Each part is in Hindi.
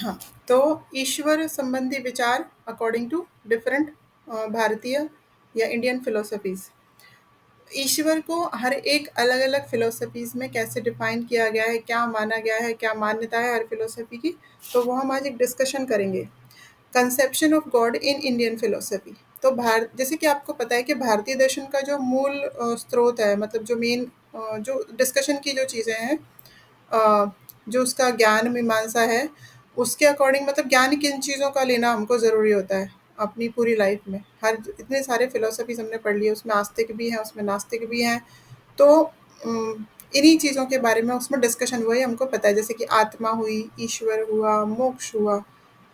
हाँ, तो ईश्वर संबंधी विचार अकॉर्डिंग टू डिफरेंट भारतीय या इंडियन फिलोसफीज। ईश्वर को हर एक अलग-अलग फिलोसफीज में कैसे डिफाइन किया गया है, क्या माना गया है, क्या मान्यता है हर फिलोसफी की, तो वो हम आज एक डिस्कशन करेंगे। Conception of God in Indian philosophy. तो भारत, जैसे कि आपको पता है कि भारतीय दर्शन का जो मूल स्रोत है, मतलब जो मेन जो डिस्कशन की जो चीज़ें हैं, अ, जो उसका ज्ञान मीमांसा है, उसके अकॉर्डिंग मतलब ज्ञान किन चीज़ों का लेना हमको ज़रूरी होता है अपनी पूरी लाइफ में। हर इतने सारे फिलोसफीज़ हमने पढ़ लिए, उसमें आस्तिक भी हैं, उसमें नास्तिक भी हैं। तो इन्हीं चीज़ों के बारे में उसमें डिस्कशन हुआ है, हमको पता है, जैसे कि आत्मा हुई, ईश्वर हुआ, मोक्ष हुआ।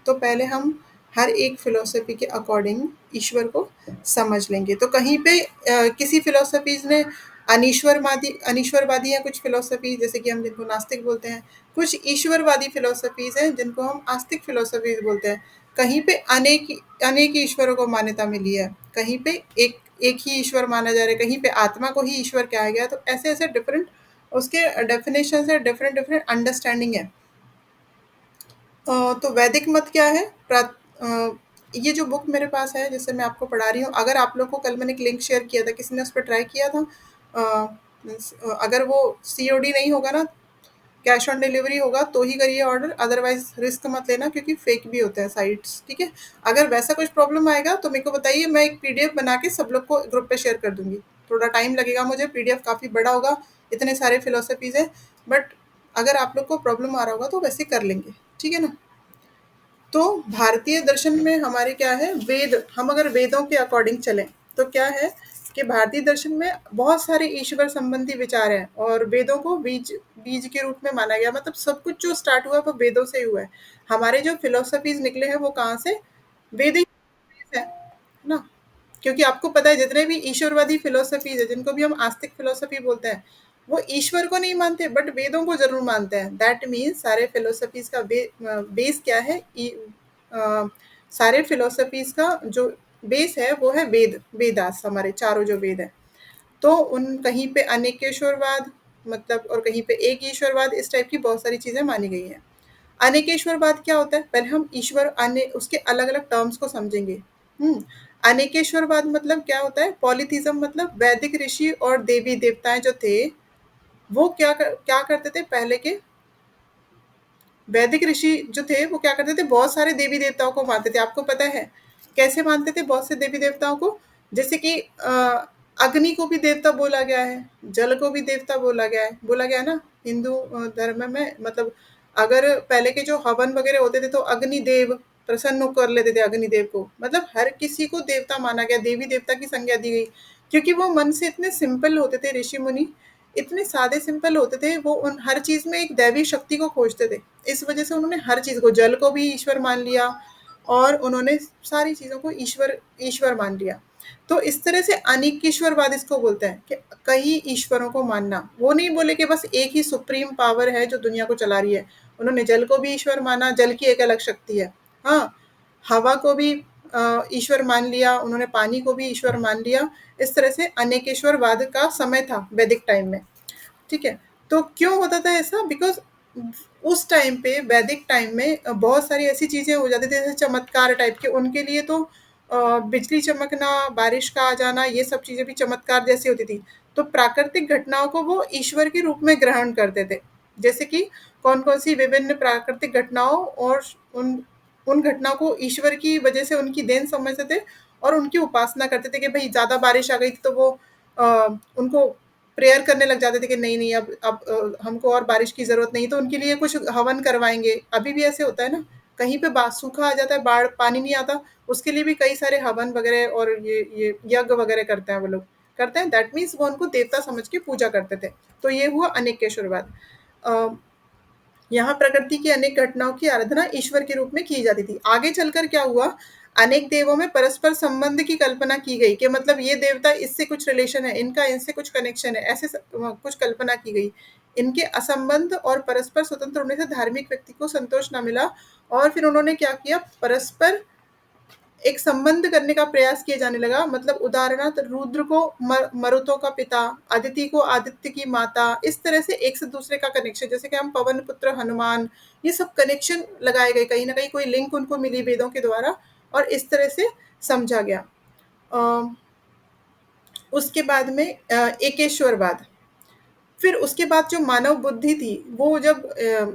तो पहले हम हर एक फिलॉसफी के अकॉर्डिंग ईश्वर को समझ लेंगे। तो कहीं पे किसी फिलॉसफीज़ ने अनीश्वरवादी हैं कुछ फिलॉसफी, जैसे कि हम जिनको नास्तिक बोलते हैं। कुछ ईश्वरवादी फिलॉसफीज़ हैं जिनको हम आस्तिक फिलॉसफीज़ बोलते हैं। कहीं पे अनेक ईश्वरों को मान्यता मिली है। कहीं पे एक एक ही ईश्वर माना जा रहा है, कहीं पे आत्मा को ही ईश्वर कहा गया है। तो ऐसे-ऐसे डिफरेंट उसके डेफिनेशंस है, डिफरेंट डिफरेंट अंडरस्टैंडिंग है। तो वैदिक मत क्या है? ये जो बुक मेरे पास है जिससे मैं आपको पढ़ा रही हूँ, अगर आप लोग को कल मैंने एक लिंक शेयर किया था, किसी ने उस पर ट्राई किया था? अगर वो सीओडी नहीं होगा ना, कैश ऑन डिलीवरी होगा तो ही करिए ऑर्डर, अदरवाइज रिस्क मत लेना क्योंकि फेक भी होते हैं साइट्स, ठीक है? अगर वैसा कुछ प्रॉब्लम आएगा तो मेरे को बताइए, मैं एक पीडीएफ बना के सब लोग को ग्रुप पे शेयर कर दूंगी। थोड़ा टाइम लगेगा मुझे, पीडीएफ काफ़ी बड़ा होगा, इतने सारे फिलोसफीज है, बट अगर आप लोग को प्रॉब्लम आ रहा होगा तो वैसे कर लेंगे, ठीक है ना? तो भारतीय दर्शन में हमारे क्या है, वेद, हम अगर वेदों के अकॉर्डिंग चलें तो क्या है कि भारतीय दर्शन में बहुत सारे ईश्वर संबंधी विचार हैं और वेदों को बीज बीज के रूप में माना गया, मतलब सब कुछ जो स्टार्ट हुआ है वो वेदों से ही हुआ है। हमारे जो फिलोसफीज निकले हैं वो कहाँ से? वेद ही है ना? क्योंकि आपको पता है जितने भी ईश्वरवादी फिलोसफीज है, जिनको भी हम आस्तिक फिलोसफी बोलते हैं, वो ईश्वर को नहीं मानते बट वेदों को जरूर मानते हैं। दैट मीन्स सारे फिलोसफीज का बेस क्या है? अ, सारे फिलोसफीज का जो बेस है वो है वेद, वेदास, हमारे चारों जो वेद है। तो उन कहीं पे अनेकेश्वरवाद, मतलब, और कहीं पे एक ईश्वरवाद, इस टाइप की बहुत सारी चीजें मानी गई हैं। अनेकेश्वरवाद क्या होता है? पहले हम ईश्वर अने उसके अलग-अलग टर्म्स को समझेंगे। हुँ। अनेकेश्वरवाद मतलब क्या होता है? पॉलीथीज़्म, मतलब वैदिक ऋषि और देवी-देवताएँ जो थे, वो क्या करते थे पहले के वैदिक ऋषि जो थे, वो क्या करते थे? बहुत सारे देवी-देवताओं को मानते थे। आपको पता है, कैसे मानते थे बहुत से देवी-देवताओं को? जैसे कि अग्नि को भी देवता बोला गया है, जल को भी देवता बोला गया है ना? हिंदू धर्म में, मतलब अगर पहले के जो हवन वगैरह होते थे तो अग्निदेव प्रसन्न कर लेते थे अग्निदेव को। मतलब हर किसी को देवता माना गया, देवी-देवता की संज्ञा दी गई। क्योंकि वो मन से इतने सिंपल होते थे, ऋषि-मुनि इतने सादे सिंपल होते थे, वो उन हर चीज़ में एक दैवी शक्ति को खोजते थे। इस वजह से उन्होंने हर चीज़ को, जल को भी ईश्वर मान लिया और उन्होंने सारी चीज़ों को ईश्वर ईश्वर मान लिया। तो इस तरह से अनेकेश्वरवाद इसको बोलते हैं कि कई ईश्वरों को मानना। वो नहीं बोले कि बस एक ही सुप्रीम पावर है जो दुनिया को चला रही है। उन्होंने जल को भी ईश्वर माना, जल की एक अलग शक्ति है। हाँ, हवा को भी ईश्वर मान लिया, उन्होंने पानी को भी ईश्वर मान लिया। इस तरह से अनेकेश्वरवाद का समय था वैदिक टाइम में। ठीक है? तो क्यों होता था ऐसा? बिकॉज़ उस टाइम पे, वैदिक टाइम में बहुत सारी ऐसी चीज़ें हो जाती थी जैसे चमत्कार टाइप के, उनके लिए तो बिजली चमकना, बारिश का आ जाना, ये सब चीज़ें भी चमत्कार जैसी होती थी। तो प्राकृतिक घटनाओं को वो ईश्वर के रूप में ग्रहण करते थे। जैसे कि कौन-कौन सी विभिन्न प्राकृतिक घटनाओं, और उन उन घटनाओं को ईश्वर की वजह से उनकी देन समझते थे और उनकी उपासना करते थे कि भई ज़्यादा बारिश आ गई थी तो वो उनको प्रेयर करने लग जाते थे कि नहीं-नहीं, अब हमको और बारिश की ज़रूरत नहीं, तो उनके लिए कुछ हवन करवाएँगे। अभी भी ऐसे होता है ना, कहीं पे बा सूखा आ जाता है, बाढ़, पानी नहीं आता, उसके लिए भी कई सारे हवन वगैरह और ये यज्ञ वगैरह करते हैं वो लोग। करते हैं, दैट मीन्स वो उनको देवता समझ के पूजा करते थे। तो ये हुआ अनेकेश्वरवाद। अ, यहाँ प्रकृति की अनेक घटनाओं की आराधना ईश्वर के रूप में की जाती थी। आगे चलकर क्या हुआ, अनेक देवों में परस्पर संबंध की कल्पना की गई कि मतलब ये देवता इससे कुछ रिलेशन है, इनका इनसे कुछ कनेक्शन है, ऐसे कुछ कल्पना की गई। इनके असंबंध और परस्पर स्वतंत्र होने से धार्मिक व्यक्ति को संतोष न मिला और फिर उन्होंने क्या किया, परस्पर एक संबंध करने का प्रयास किया जाने लगा, मतलब उदाहरणार्थ रुद्र को मरुतों का पिता, अदिति को आदित्य की माता, इस तरह से एक से दूसरे का कनेक्शन, जैसे कि हम पवन पुत्र हनुमान, ये सब कनेक्शन लगाए गए, कहीं ना कहीं कोई लिंक उनको मिली वेदों के द्वारा, और इस तरह से समझा गया। अ, उसके बाद में एकेश्वरवाद। फिर उसके बाद जो मानव बुद्धि थी, वो जब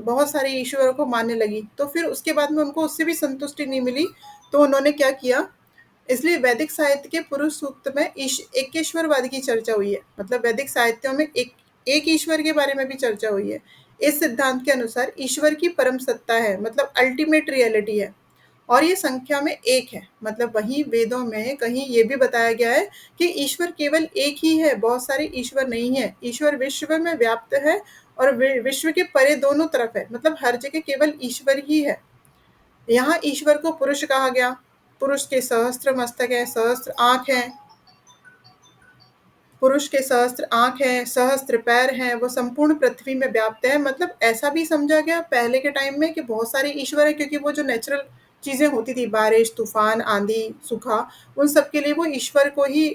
बहुत सारे ईश्वरों को मानने लगी, तो फिर उसके बाद में उनको उससे भी संतुष्टि नहीं मिली, तो उन्होंने क्या किया, इसलिए वैदिक साहित्य के पुरुष सूक्त में एकेश्वरवाद की चर्चा हुई है, मतलब वैदिक साहित्यों में एक ईश्वर के बारे में भी चर्चा हुई है। इस सिद्धांत के अनुसार ईश्वर की परम सत्ता है, मतलब अल्टीमेट रियलिटी है, और ये संख्या में एक है, मतलब वहीं वेदों में कहीं ये भी बताया गया है कि ईश्वर केवल एक ही है, बहुत सारे ईश्वर नहीं है, ईश्वर विश्व में व्याप्त है, और विश्व के परे दोनों तरफ है, मतलब हर जगह केवल ईश्वर ही है। यहाँ ईश्वर को पुरुष कहा गया, पुरुष के सहस्त्र मस्तक है, सहस्त्र आंख है, पुरुष के सहस्त्र आंख है, सहस्त्र पैर हैं, वो संपूर्ण पृथ्वी में व्याप्त है, मतलब ऐसा भी समझा गया पहले के टाइम में कि बहुत सारे ईश्वर है, क्योंकि वो जो नेचुरल चीजें होती थी, बारिश, तूफान, आंधी, सूखा, उन सब के लिए वो ईश्वर को ही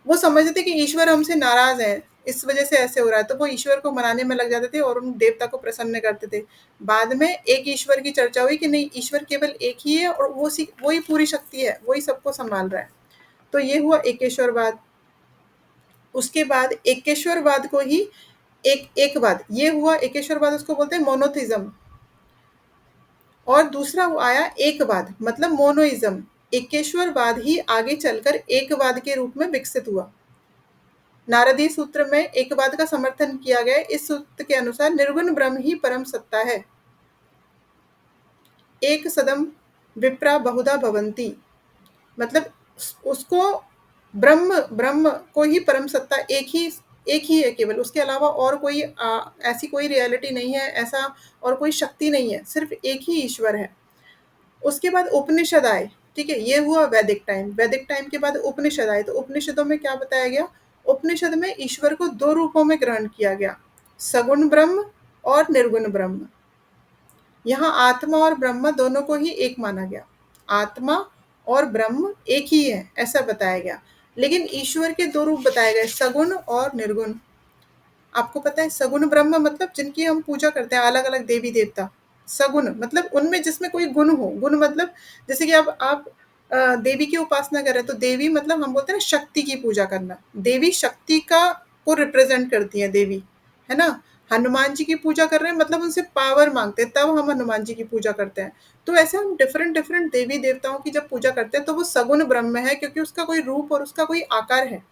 वो समझते थे कि ईश्वर हमसे नाराज है, इस वजह से ऐसे हो रहा है, तो वो ईश्वर को मनाने में लग जाते थे और उन देवता को प्रसन्न करते थे। बाद में एक ईश्वर की चर्चा हुई कि नहीं, ईश्वर केवल एक ही है, और वो ही पूरी शक्ति है, वही सबको संभाल रहा है। तो ये हुआ एकेश्वरवाद। उसके बाद एकेश्वरवाद को ही एकवाद, ये हुआ एकेश्वरवाद, उसको बोलते हैं मोनोथिज्म। और दूसरा वो आया एकवाद, मतलब मोनोइज्म। एकेश्वरवाद ही आगे चलकर एकवाद के रूप में विकसित हुआ। नारदीय सूत्र में एकवाद का समर्थन किया गया। इस सूत्र के अनुसार निर्गुण ब्रह्म ही परम सत्ता है। एक सदम विप्रा बहुधा भवंती, मतलब उसको ब्रह्म ब्रह्म को ही परम सत्ता एक ही है केवल, उसके अलावा और कोई ऐसी कोई रियलिटी नहीं है, ऐसा और कोई शक्ति नहीं है, सिर्फ एक ही ईश्वर है। उसके बाद उपनिषद आए, ठीक है, ये हुआ वैदिक टाइम। वैदिक टाइम के बाद उपनिषद आए, तो उपनिषदों में क्या बताया गया, उपनिषद में ईश्वर को दो रूपों में ग्रहण किया गया, सगुण ब्रह्म और निर्गुण ब्रह्म। यहाँ आत्मा और ब्रह्म दोनों को ही एक माना गया, आत्मा और ब्रह्म एक ही है ऐसा बताया गया। लेकिन ईश्वर के दो रूप बताए गए, सगुण और निर्गुण। आपको पता है सगुण ब्रह्म मतलब जिनकी हम पूजा करते हैं, अलग अलग देवी देवता। सगुण मतलब उनमें जिसमें कोई गुण हो, गुण मतलब जैसे कि अब आप देवी की उपासना कर रहे हैं, तो देवी मतलब हम बोलते हैं ना शक्ति की पूजा करना, देवी शक्ति का को रिप्रेजेंट करती है देवी, है ना। हनुमान जी की पूजा कर रहे हैं मतलब उनसे पावर मांगते हैं, तब हम हनुमान जी की पूजा करते हैं। तो ऐसे हम डिफरेंट डिफरेंट देवी देवताओं की जब पूजा करते हैं, तो वो सगुण ब्रह्म है, क्योंकि उसका कोई रूप और उसका कोई आकार है।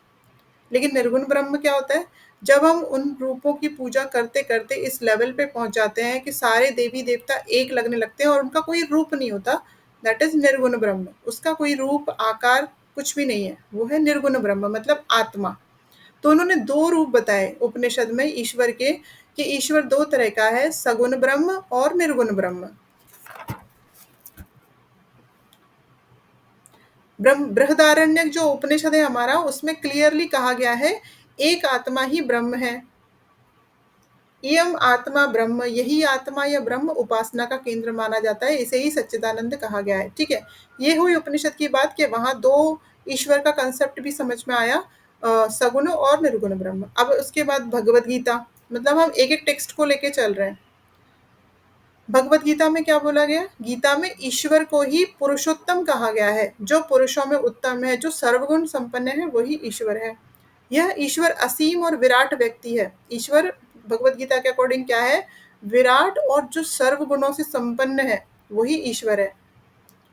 लेकिन निर्गुण ब्रह्म क्या होता है, जब हम उन रूपों की पूजा करते करते इस लेवल पे पहुंच जाते हैं कि सारे देवी देवता एक लगने लगते हैं और उनका कोई रूप नहीं होता, दैट इज निर्गुण ब्रह्म। उसका कोई रूप आकार कुछ भी नहीं है, वो है निर्गुण ब्रह्म, मतलब आत्मा। तो उन्होंने दो रूप बताए उपनिषद में ईश्वर के, कि ईश्वर दो तरह का है, सगुण ब्रह्म और निर्गुण ब्रह्म। बृहदारण्यक जो उपनिषद है हमारा, उसमें क्लियरली कहा गया है एक आत्मा ही ब्रह्म है। इयम आत्मा ब्रह्म, यही आत्मा या ब्रह्म उपासना का केंद्र माना जाता है, इसे ही सच्चिदानंद कहा गया है। ठीक है, ये हुई उपनिषद की बात कि वहां दो ईश्वर का कंसेप्ट भी समझ में आया, सगुण और निर्गुण ब्रह्म। अब उसके बाद भगवत गीता, मतलब हम एक एक टेक्स्ट को लेके चल रहे हैं। भगवत गीता में क्या बोला गया, गीता में ईश्वर को ही पुरुषोत्तम कहा गया है, जो पुरुषों में उत्तम है, जो सर्वगुण संपन्न है, वही ईश्वर है। यह ईश्वर असीम और विराट व्यक्ति है। ईश्वर भगवत गीता के अकॉर्डिंग क्या है, विराट और जो सर्व गुणों से संपन्न है, वही ईश्वर है।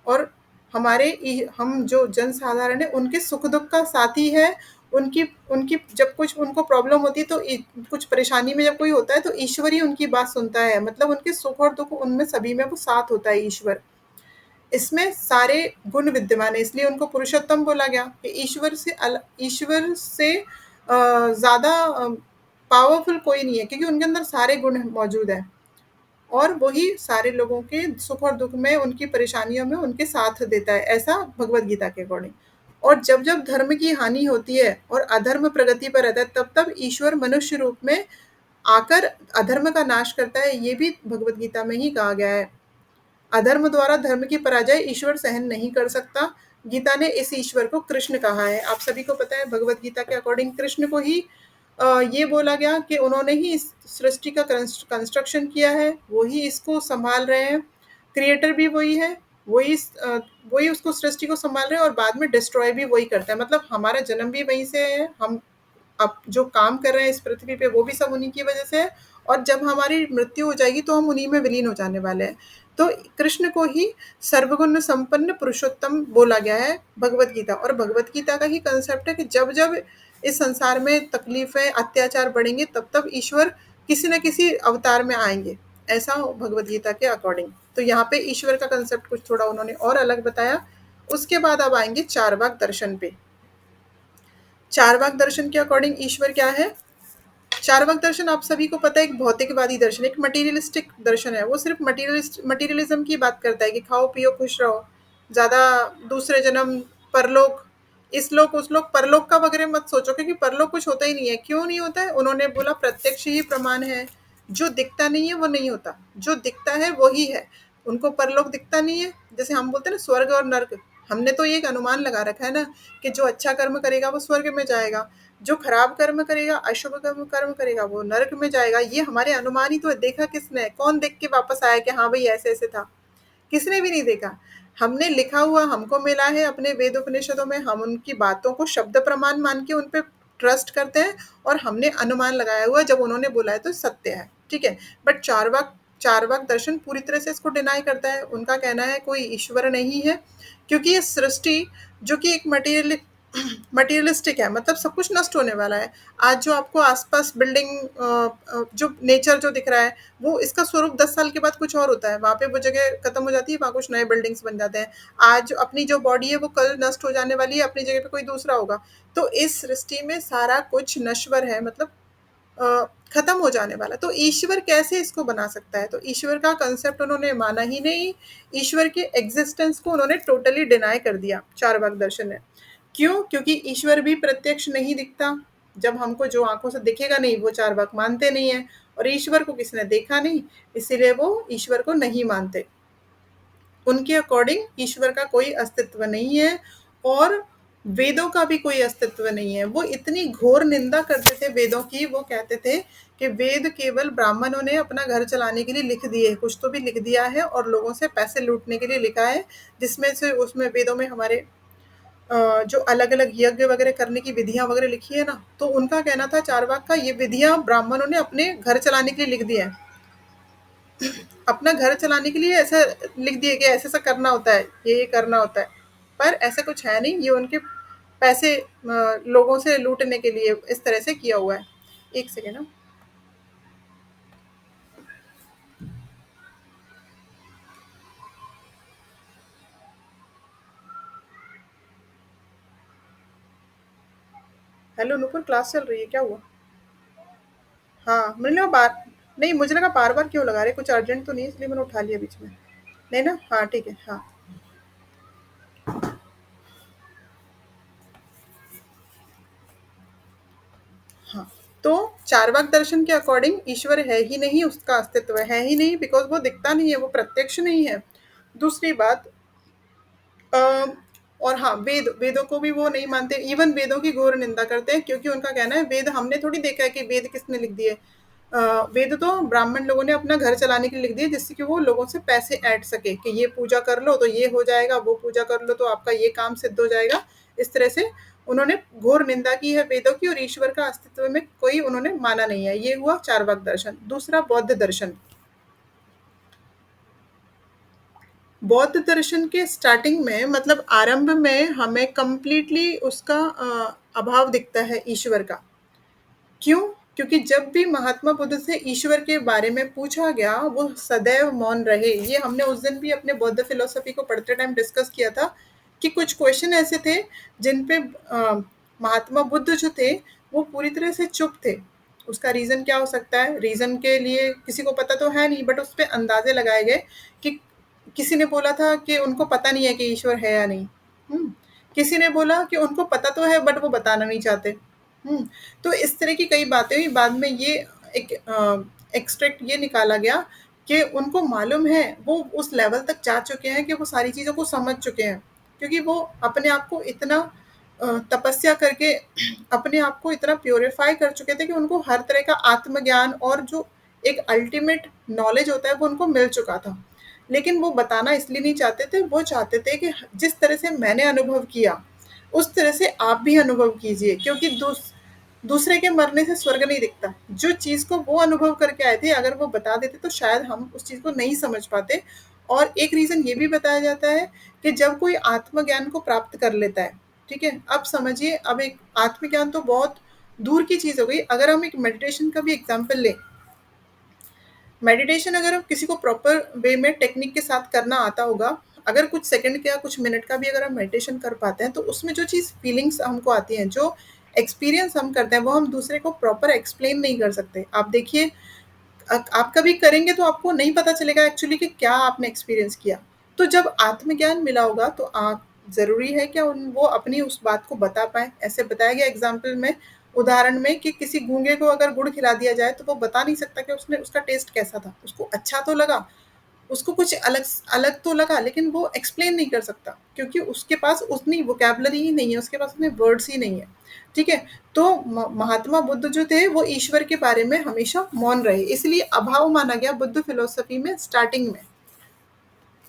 और हम जो जन साधारण है, उनके सुख दुख का साथी है। उनकी उनकी जब कुछ उनको प्रॉब्लम होती है, तो कुछ परेशानी में जब कोई होता है, तो ईश्वर ही उनकी बात सुनता है, मतलब उनके सुख और दुख उनमें सभी में वो साथ होता है ईश्वर। इसमें सारे गुण विद्यमान है, इसलिए उनको पुरुषोत्तम बोला गया कि ईश्वर से ज्यादा पावरफुल कोई नहीं है, क्योंकि उनके अंदर सारे गुण मौजूद है, और वही सारे लोगों के सुख और दुख में, उनकी परेशानियों में उनके साथ देता है, ऐसा भगवत गीता के अकॉर्डिंग। और जब जब धर्म की हानि होती है और अधर्म प्रगति पर रहता है, तब तब ईश्वर मनुष्य रूप में आकर अधर्म का नाश करता है, ये भी भगवत गीता में ही कहा गया है। अधर्म द्वारा धर्म की पराजय ईश्वर सहन नहीं कर सकता, गीता ने इस ईश्वर को कृष्ण कहा है। आप सभी को पता है भगवत गीता के अकॉर्डिंग कृष्ण को ही ये बोला गया कि उन्होंने ही इस सृष्टि का कंस्ट्रक्शन किया है, वो ही इसको संभाल रहे हैं, क्रिएटर भी वही है, वही वही उसको सृष्टि को संभाल रहे हैं और बाद में डिस्ट्रॉय भी वही करता है। मतलब हमारा जन्म भी वहीं से है, हम अब जो काम कर रहे हैं इस पृथ्वी पे वो भी सब उन्हीं की वजह से है, और जब हमारी मृत्यु हो जाएगी तो हम उन्हीं में विलीन हो जाने वाले हैं। तो कृष्ण को ही सर्वगुण संपन्न पुरुषोत्तम बोला गया है भगवत गीता, और भगवत गीता का ही कंसेप्ट है कि जब जब इस संसार में तकलीफें अत्याचार बढ़ेंगे तब तब ईश्वर किसी न किसी अवतार में आएंगे, ऐसा भगवत गीता के अकॉर्डिंग। तो यहाँ पे ईश्वर का कंसेप्ट कुछ थोड़ा उन्होंने और अलग बताया। उसके बाद अब आएंगे चारवाक दर्शन पे। चारवाक दर्शन के अकॉर्डिंग ईश्वर क्या है? चारवाक दर्शन आप सभी को पता है एक भौतिकवादी दर्शन, एक मटेरियलिस्टिक दर्शन है। वो सिर्फ मटेरियलिज्म की बात करता है कि खाओ पियो खुश रहो, ज्यादा दूसरे जन्म, परलोक, इस लोक उस लोक, परलोक का वगैरह मत सोचो, क्योंकि परलोक कुछ होता ही नहीं है। क्यों नहीं होता है? उन्होंने बोला प्रत्यक्ष ही प्रमाण है, जो दिखता नहीं है वो नहीं होता, जो दिखता है वही है। उनको परलोक दिखता नहीं है, जैसे हम बोलते हैं ना स्वर्ग और नर्क, हमने तो ये एक अनुमान लगा रखा है ना कि जो अच्छा कर्म करेगा वो स्वर्ग में जाएगा, जो खराब कर्म करेगा, अशुभ कर्म कर्म करेगा वो नरक में जाएगा। ये हमारे अनुमान ही तो है। देखा किसने? कौन देख के वापस आया कि हाँ भाई ऐसे ऐसे था? किसने भी नहीं देखा। हमने लिखा हुआ हमको मिला है अपने वेद उपनिषदों में, हम उनकी बातों को शब्द प्रमाण मान के उन पे ट्रस्ट करते हैं, और हमने अनुमान लगाया हुआ है, जब उन्होंने बोला है तो सत्य है, ठीक है। बट चारवाक दर्शन पूरी तरह से इसको डिनाई करता है। उनका कहना है कोई ईश्वर नहीं है, क्योंकि ये सृष्टि जो कि एक मटेरियलिस्टिक है, मतलब सब कुछ नष्ट होने वाला है। आज जो आपको आसपास बिल्डिंग जो नेचर जो दिख रहा है, वो इसका स्वरूप 10 साल के बाद कुछ और होता है, वहाँ पे वो जगह खत्म हो जाती है, वहाँ कुछ नए बिल्डिंग्स बन जाते हैं। आज अपनी जो बॉडी है वो कल नष्ट हो जाने वाली है, अपनी जगह पे कोई दूसरा होगा। तो इस सृष्टि में सारा कुछ नश्वर है, मतलब खत्म हो जाने वाला। तो ईश्वर कैसे इसको बना सकता है? तो ईश्वर का कंसेप्ट उन्होंने माना ही नहीं। ईश्वर के एग्जिस्टेंस को उन्होंने टोटली डिनाई कर दिया चारवाक दर्शन ने। क्यों? क्योंकि ईश्वर भी प्रत्यक्ष नहीं दिखता। जब हमको जो आंखों से दिखेगा नहीं वो चारवाक मानते नहीं है, और ईश्वर को किसी ने देखा नहीं, इसीलिए वो ईश्वर को नहीं मानते। उनके अकॉर्डिंग ईश्वर का कोई अस्तित्व नहीं है, और वेदों का भी कोई अस्तित्व नहीं है। वो इतनी घोर निंदा करते थे वेदों की, वो कहते थे कि वेद केवल ब्राह्मणों ने अपना घर चलाने के लिए लिख दिए, कुछ तो भी लिख दिया है और लोगों से पैसे लूटने के लिए लिखा है, जिसमें से उसमें वेदों में हमारे जो अलग अलग यज्ञ वगैरह करने की विधियां वगैरह लिखी है ना, तो उनका कहना था चारवाक का, ये विधियां ब्राह्मणों ने अपने घर चलाने के लिए लिख दिया है, अपना घर चलाने के लिए ऐसा लिख दिए कि ऐसे ऐसा करना होता है, ये करना होता है। पर ऐसा कुछ है नहीं, ये उनके पैसे लोगों से लूटने के लिए इस तरह से किया हुआ है। एक सेकेंड ना। हेलो नूपुर, क्लास चल रही है क्या हुआ? हाँ मैंने लगा बार, नहीं मुझे लगा बार बार क्यों लगा रहे, कुछ अर्जेंट तो नहीं है, इसलिए मैंने उठा लिया बीच में। नहीं ना, हाँ ठीक है, हाँ। हाँ, तो चार्वाक दर्शन के अकॉर्डिंग ईश्वर है ही नहीं, उसका अस्तित्व है ही नहीं, बिकॉज वो दिखता नहीं है, वो प्रत्यक्ष नहीं है। दूसरी बात, अ, और हाँ, वेदों को भी वो नहीं मानते, इवन वेदों की घोर निंदा करते हैं, क्योंकि उनका कहना है वेद हमने थोड़ी देखा है कि वेद किसने लिख दिए। वेद तो ब्राह्मण लोगों ने अपना घर चलाने के लिए लिख दिए, जिससे कि वो लोगों से पैसे ऐंठ सके कि ये पूजा कर लो तो ये हो जाएगा, वो पूजा कर लो तो आपका ये काम सिद्ध हो जाएगा। इस तरह से उन्होंने घोर निंदा की है वेदों की, और ईश्वर का अस्तित्व में कोई उन्होंने माना नहीं है। ये हुआ चारवाक दर्शन। दूसरा बौद्ध दर्शन। बौद्ध दर्शन के स्टार्टिंग में, मतलब आरंभ में, हमें कंप्लीटली उसका अभाव दिखता है ईश्वर का। क्यों? क्योंकि जब भी महात्मा बुद्ध से ईश्वर के बारे में पूछा गया, वो सदैव मौन रहे। ये हमने उस दिन भी अपने बौद्ध फिलोसफी को पढ़ते टाइम डिस्कस किया था कि कुछ क्वेश्चन ऐसे थे जिन पे महात्मा बुद्ध जो थे वो पूरी तरह से चुप थे। उसका रीज़न क्या हो सकता है? रीज़न के लिए किसी को पता तो है नहीं, बट उस पे अंदाजे लगाए गए कि किसी ने बोला था कि उनको पता नहीं है कि ईश्वर है या नहीं। हुँ। किसी ने बोला कि उनको पता तो है बट वो बताना नहीं चाहते। हुँ। तो इस तरह की कई बातें हुई। बाद में ये एक एक्सट्रैक्ट ये निकाला गया कि उनको मालूम है, वो उस लेवल तक जा चुके हैं कि वो सारी चीज़ों को समझ चुके हैं। क्योंकि वो अपने आप को इतना तपस्या करके अपने आप को इतना प्यूरिफाई कर चुके थे कि उनको हर तरह का आत्मज्ञान और जो एक अल्टीमेट नॉलेज होता है वो उनको मिल चुका था। लेकिन वो बताना इसलिए नहीं चाहते थे, वो चाहते थे कि जिस तरह से मैंने अनुभव किया, उस तरह से आप भी अनुभव कीजिए, क्योंकि दूसरे के मरने से स्वर्ग नहीं दिखता। जो चीज़ को वो अनुभव करके आए थे, अगर वो बता देते तो शायद हम उस चीज़ को नहीं समझ पाते। और एक रीज़न ये भी बताया जाता है कि जब कोई आत्मज्ञान को प्राप्त कर लेता है, ठीक है? अब समझिए, अब एक आत्मज्ञान तो बहुत दूर की चीज़ हो गई। अगर हम एक मेडिटेशन का भी एग्ज़ाम्पल लें, मेडिटेशन अगर किसी को प्रॉपर वे में टेक्निक के साथ करना आता होगा, अगर कुछ सेकंड का या कुछ मिनट का भी अगर हम मेडिटेशन कर पाते हैं, तो उसमें जो चीज़ फीलिंग्स हमको आती हैं, जो एक्सपीरियंस हम करते हैं, वो हम दूसरे को प्रॉपर एक्सप्लेन नहीं कर सकते। आप देखिए, आप कभी करेंगे तो आपको नहीं पता चलेगा एक्चुअली कि क्या आपने एक्सपीरियंस किया। तो जब आत्मज्ञान मिला होगा तो आप ज़रूरी है क्या उन वो अपनी उस बात को बता पाएँ। ऐसे बताया गया एग्ज़ाम्पल में, उदाहरण में, कि किसी गूंगे को अगर गुड़ खिला दिया जाए तो वो बता नहीं सकता कि उसने उसका टेस्ट कैसा था। उसको अच्छा तो लगा, उसको कुछ अलग अलग तो लगा, लेकिन वो एक्सप्लेन नहीं कर सकता, क्योंकि उसके पास उतनी वोकैब्युलरी ही नहीं है, उसके पास उतने वर्ड्स ही नहीं है। ठीक है? तो महात्मा बुद्ध जो थे वो ईश्वर के बारे में हमेशा मौन रहे, इसलिए अभाव माना गया बुद्ध फिलोसफी में स्टार्टिंग में।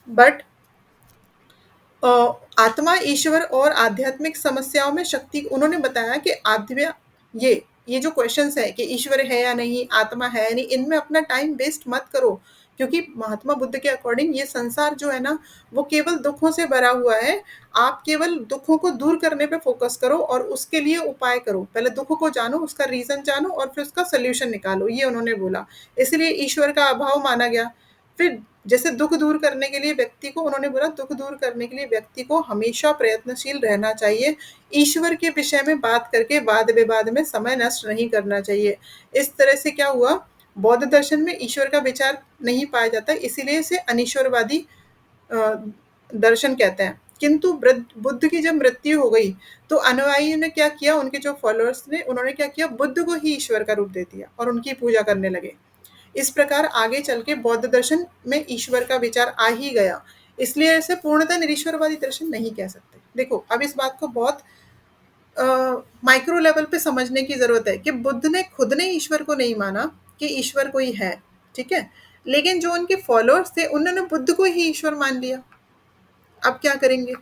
बट अ, आत्मा, ईश्वर और आध्यात्मिक समस्याओं में शक्ति, उन्होंने बताया कि आध्या ये जो क्वेश्चंस है कि ईश्वर है या नहीं, आत्मा है या नहीं, इनमें अपना टाइम वेस्ट मत करो, क्योंकि महात्मा बुद्ध के अकॉर्डिंग ये संसार जो है ना, वो केवल दुखों से भरा हुआ है। आप केवल दुखों को दूर करने पे फोकस करो और उसके लिए उपाय करो। पहले दुख को जानो, उसका रीजन जानो और फिर उसका सोल्यूशन निकालो, ये उन्होंने बोला। इसलिए ईश्वर का अभाव माना गया। फिर जैसे दुख दूर करने के लिए व्यक्ति को, उन्होंने बोला, दुख दूर करने के लिए व्यक्ति को हमेशा प्रयत्नशील रहना चाहिए। ईश्वर के विषय में बात करके वाद विवाद में समय नष्ट नहीं करना चाहिए। इस तरह से क्या हुआ, बौद्ध दर्शन में ईश्वर का विचार नहीं पाया जाता, इसीलिए इसे अनीश्वरवादी अ, दर्शन कहते हैं। किंतु बुद्ध की जब मृत्यु हो गई, तो अनुयायियों ने क्या किया, उनके जो फॉलोअर्स ने, उन्होंने क्या किया, बुद्ध को ही ईश्वर का रूप दे दिया और उनकी पूजा करने लगे। इस प्रकार आगे चल के बौद्ध दर्शन में ईश्वर का विचार आ ही गया। इसलिए इसे पूर्णतः निरीश्वरवादी दर्शन नहीं कह सकते। देखो, अब इस बात को बहुत माइक्रो लेवल पे समझने की ज़रूरत है कि बुद्ध ने खुद ने ईश्वर को नहीं माना कि ईश्वर कोई है, ठीक है? लेकिन जो उनके फॉलोअर्स थे, उन्होंने बुद्ध को ही ईश्वर मान लिया। अब क्या करेंगे?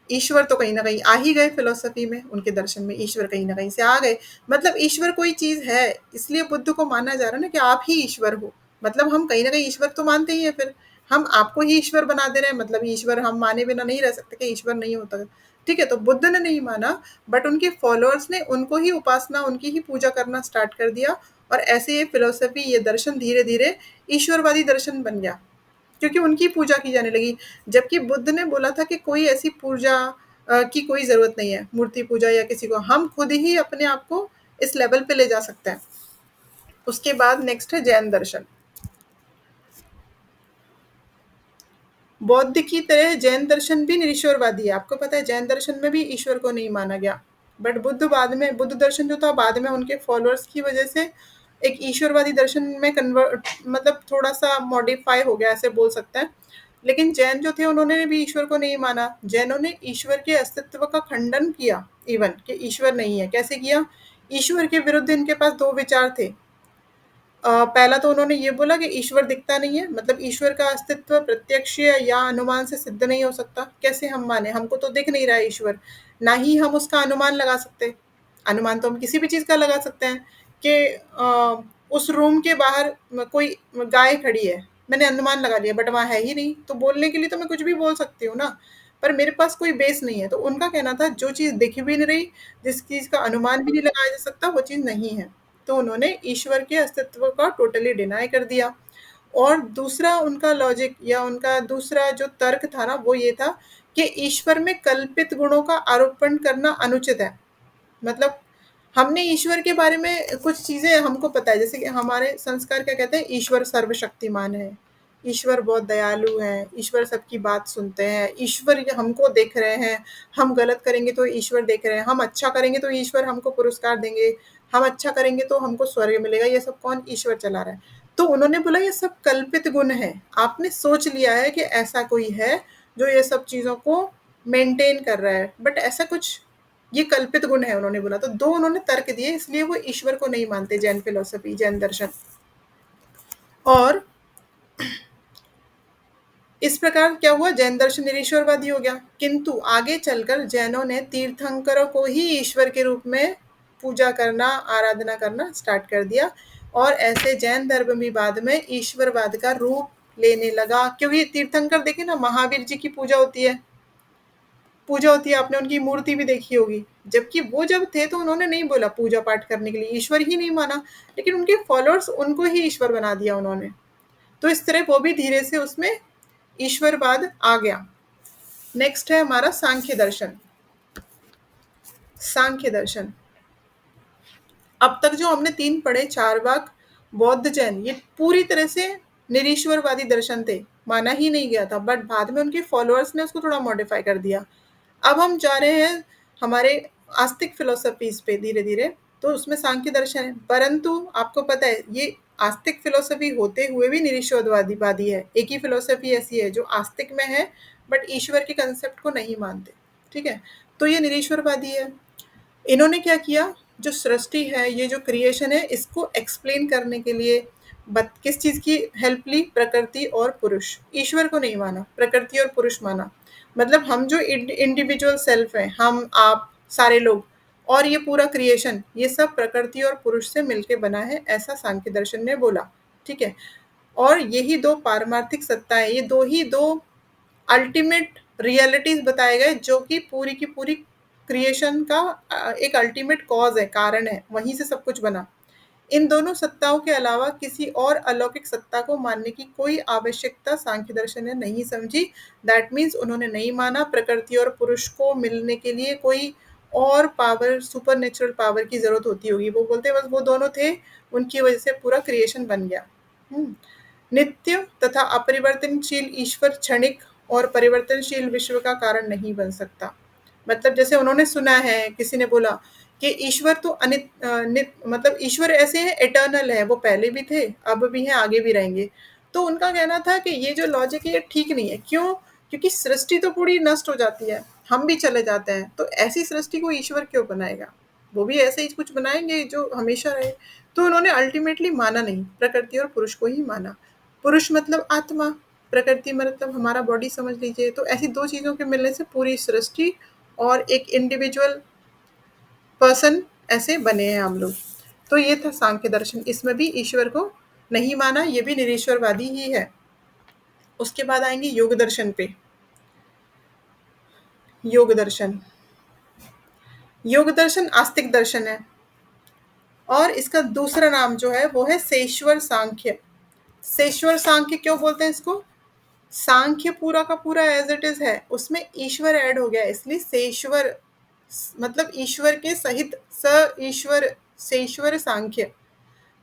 ईश्वर तो कहीं न कहीं आ ही गए फिलॉसफी में, उनके दर्शन में ईश्वर कहीं न कहीं से आ गए। मतलब ईश्वर कोई चीज़ है, इसलिए बुद्ध को माना जा रहा है ना कि आप ही ईश्वर हो। मतलब हम कहीं न कहीं ईश्वर तो मानते ही हैं फिर। हम आपको ही ईश्वर बना दे रहे हैं, मतलब ईश्वर हम माने बिना नहीं रह सकते कि ईश्वर नहीं होता। ठीक है? तो बुद्ध ने नहीं माना, बट उनके फॉलोअर्स ने उनको ही उपासना, उनकी ही पूजा करना स्टार्ट कर दिया, और ऐसे ये फिलॉसफी, ये दर्शन धीरे-धीरे ईश्वरवादी दर्शन बन गया। क्योंकि उनकी पूजा की जाने लगी। जबकि बुद्ध ने बोला था कि कोई ऐसी पूजा की कोई ज़रूरत नहीं है, मूर्ति पूजा या किसी को, हम खुद ही अपने आप को इस लेवल पे ले जा सकते हैं। उसके बाद नेक्स्ट है जैन दर्शन। बौद्ध की तरह जैन दर्शन भी निरीश्वरवादी है। आपको पता है जैन दर्शन में भी ईश्वर को नहीं माना गया। बट बुद्ध दर्शन जो था, बाद में उनके फॉलोअर्स की वजह से एक ईश्वरवादी दर्शन में कन्वर्ट, मतलब थोड़ा सा मॉडिफाई हो गया, ऐसे बोल सकते हैं। लेकिन जैन जो थे, उन्होंने भी ईश्वर को नहीं माना। जैनों ने ईश्वर के अस्तित्व का खंडन किया, इवन कि ईश्वर नहीं है। कैसे किया? ईश्वर के विरुद्ध इनके पास दो विचार थे। पहला तो उन्होंने ये बोला कि ईश्वर दिखता नहीं है, मतलब ईश्वर का अस्तित्व प्रत्यक्ष या अनुमान से सिद्ध नहीं हो सकता। कैसे हम माने, हमको तो दिख नहीं रहा है ईश्वर, ना ही हम उसका अनुमान लगा सकते। अनुमान तो हम किसी भी चीज़ का लगा सकते हैं कि उस रूम के बाहर कोई गाय खड़ी है, मैंने अनुमान लगा लिया, बट वहाँ है ही नहीं, तो बोलने के लिए तो मैं कुछ भी बोल सकती हूँ ना, पर मेरे पास कोई बेस नहीं है। तो उनका कहना था, जो चीज़ दिख भी नहीं रही, जिस चीज़ का अनुमान भी नहीं लगाया जा सकता, वो चीज़ नहीं है। तो उन्होंने ईश्वर के अस्तित्व का टोटली डिनाई कर दिया। और दूसरा उनका लॉजिक या उनका दूसरा जो तर्क था ना, वो ये था कि ईश्वर में कल्पित गुणों का आरोपण करना अनुचित है। मतलब हमने ईश्वर के बारे में कुछ चीज़ें हमको पता है, जैसे कि हमारे संस्कार क्या कहते हैं, ईश्वर सर्वशक्तिमान है, ईश्वर बहुत दयालु है, ईश्वर सबकी बात सुनते हैं, ईश्वर ये हमको देख रहे हैं, हम गलत करेंगे तो ईश्वर देख रहे हैं, हम अच्छा करेंगे तो ईश्वर हमको पुरस्कार देंगे, हम अच्छा करेंगे तो हमको स्वर्ग मिलेगा, ये सब कौन ईश्वर चला रहा है? तो उन्होंने बोला ये सब कल्पित गुण है, आपने सोच लिया है कि ऐसा कोई है जो ये सब चीज़ों को मेंटेन कर रहा है, बट ऐसा कुछ ये कल्पित गुण है उन्होंने बोला। तो दो उन्होंने तर्क दिए, इसलिए वो ईश्वर को नहीं मानते जैन फिलोसफी, जैन दर्शन। और इस प्रकार क्या हुआ, जैन दर्शन निरीश्वरवादी हो गया। किंतु आगे चलकर जैनों ने तीर्थंकरों को ही ईश्वर के रूप में पूजा करना, आराधना करना स्टार्ट कर दिया। और ऐसे जैन धर्म भी बाद में ईश्वरवाद का रूप लेने लगा, क्योंकि तीर्थंकर देखे ना, महावीर जी की पूजा होती है, आपने उनकी मूर्ति भी देखी होगी। जबकि वो जब थे तो उन्होंने नहीं बोला पूजा पाठ करने के लिए, ईश्वर ही नहीं माना, लेकिन उनके फॉलोअर्स उनको ही ईश्वर बना दिया उन्होंने। तो इस तरह वो भी धीरे से उसमें ईश्वरवाद आ गया। नेक्स्ट है हमारा सांख्य दर्शन। सांख्य दर्शन, अब तक जो हमने तीन पढ़े, चारवाक, बौद्ध, जैन, ये पूरी तरह से निरीश्वरवादी दर्शन थे, माना ही नहीं गया था, बट बाद में उनके फॉलोअर्स ने उसको थोड़ा मॉडिफाई कर दिया। अब हम जा रहे हैं हमारे आस्तिक फिलोसफीज पे धीरे धीरे। तो उसमें सांख्य दर्शन है, परंतु आपको पता है ये आस्तिक फिलोसफी होते हुए भी निरीश्वरवादी वादी है। एक ही फिलोसफी ऐसी है जो आस्तिक में है बट ईश्वर के कंसेप्ट को नहीं मानते। ठीक है, तो ये निरीश्वरवादी है। इन्होंने क्या किया, जो सृष्टि है, ये जो क्रिएशन है, इसको एक्सप्लेन करने के लिए किस चीज की हेल्प ली, प्रकृति और पुरुष। ईश्वर को नहीं माना, प्रकृति और पुरुष माना। मतलब हम जो इंडिविजुअल सेल्फ है, हम आप सारे लोग, और ये पूरा क्रिएशन, ये सब प्रकृति और पुरुष से मिलके बना है, ऐसा सांख्य दर्शन ने बोला। ठीक है, और यही दो पारमार्थिक सत्ता है, ये दो अल्टीमेट रियलिटीज बताए गए, जो कि पूरी की पूरी क्रिएशन का एक अल्टीमेट कॉज है, कारण है, वहीं से सब कुछ बना। इन दोनों सत्ताओं के अलावा किसी और अलौकिक सत्ता को मानने की कोई आवश्यकता सांख्य दर्शन ने नहीं समझी। दैट मीन्स उन्होंने नहीं माना प्रकृति और पुरुष को मिलने के लिए कोई और पावर, सुपर नेचुरल पावर की जरूरत होती होगी। वो बोलते बस वो दोनों थे, उनकी वजह से पूरा क्रिएशन बन गया। नित्य तथा अपरिवर्तनशील ईश्वर क्षणिक और परिवर्तनशील विश्व का कारण नहीं बन सकता। मतलब जैसे उन्होंने सुना है, किसी ने बोला कि ईश्वर तो मतलब ईश्वर ऐसे है, एटर्नल है, वो पहले भी थे, अब भी हैं, आगे भी रहेंगे। तो उनका कहना था कि ये जो लॉजिक है ये ठीक नहीं है। क्यों? क्योंकि सृष्टि तो पूरी नष्ट हो जाती है, हम भी चले जाते हैं, तो ऐसी सृष्टि को ईश्वर क्यों बनाएगा? वो भी ऐसे ही कुछ बनाएंगे जो हमेशा रहे। तो उन्होंने अल्टीमेटली माना नहीं, प्रकृति और पुरुष को ही माना। पुरुष मतलब आत्मा, प्रकृति मतलब हमारा बॉडी समझ लीजिए। तो ऐसी दो चीज़ों के मिलने से पूरी सृष्टि और एक इंडिविजुअल पर्सन ऐसे बने हैं हम लोग। तो ये था सांख्य दर्शन, इसमें भी ईश्वर को नहीं माना, ये भी निरीश्वरवादी ही है। उसके बाद आएंगे योग दर्शन पे। योग दर्शन, योग दर्शन आस्तिक दर्शन है, और इसका दूसरा नाम जो है वो है सेश्वर सांख्य। सेश्वर सांख्य क्यों बोलते हैं इसको? सांख्य पूरा का पूरा एज इट इज है, उसमें ईश्वर ऐड हो गया है, इसलिए सेश्वर, मतलब ईश्वर के सहित, स ईश्वर, सेश्वर सांख्य।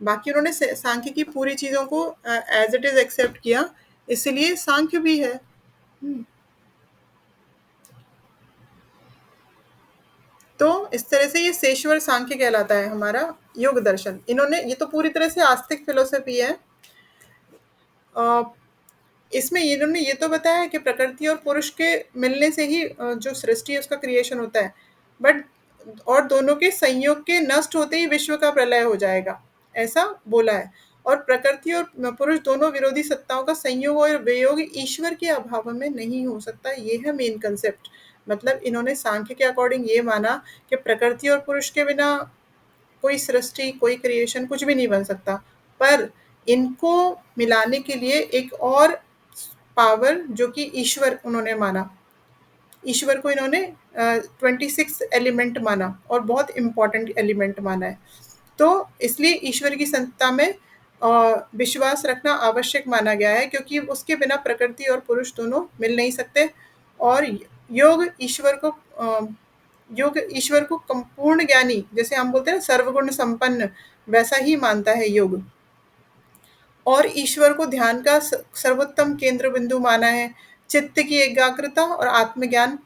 बाकी उन्होंने सांख्य की पूरी चीजों को एज इट इज एक्सेप्ट किया, इसलिए सांख्य भी है। तो इस तरह से ये सेश्वर सांख्य कहलाता है हमारा योग दर्शन। इन्होंने, ये तो पूरी तरह से आस्तिक फिलोसफी है। अ, इसमें इन्होंने ये तो बताया कि प्रकृति और पुरुष के मिलने से ही जो सृष्टि है उसका क्रिएशन होता है, बट और दोनों के संयोग के नष्ट होते ही विश्व का प्रलय हो जाएगा, ऐसा बोला है। और प्रकृति और पुरुष दोनों विरोधी सत्ताओं का संयोग और वियोग ईश्वर के अभाव में नहीं हो सकता, ये है मेन कंसेप्ट। मतलब इन्होंने सांख्य के अकॉर्डिंग ये माना कि प्रकृति और पुरुष के बिना कोई सृष्टि, कोई क्रिएशन कुछ भी नहीं बन सकता, पर इनको मिलाने के लिए एक और पावर जो कि ईश्वर उन्होंने माना। ईश्वर को इन्होंने 26 एलिमेंट माना और बहुत इंपॉर्टेंट एलिमेंट माना है। तो इसलिए ईश्वर की सत्ता में विश्वास रखना आवश्यक माना गया है, क्योंकि उसके बिना प्रकृति और पुरुष दोनों मिल नहीं सकते। और योग ईश्वर को योग ईश्वर को पूर्ण ज्ञानी, जैसे हम बोलते हैं ना सर्वगुण संपन्न, वैसा ही मानता है योग। और ईश्वर को ध्यान का सर्वोत्तम केंद्र बिंदु माना है, चित्त की एकाग्रता और आत्मज्ञान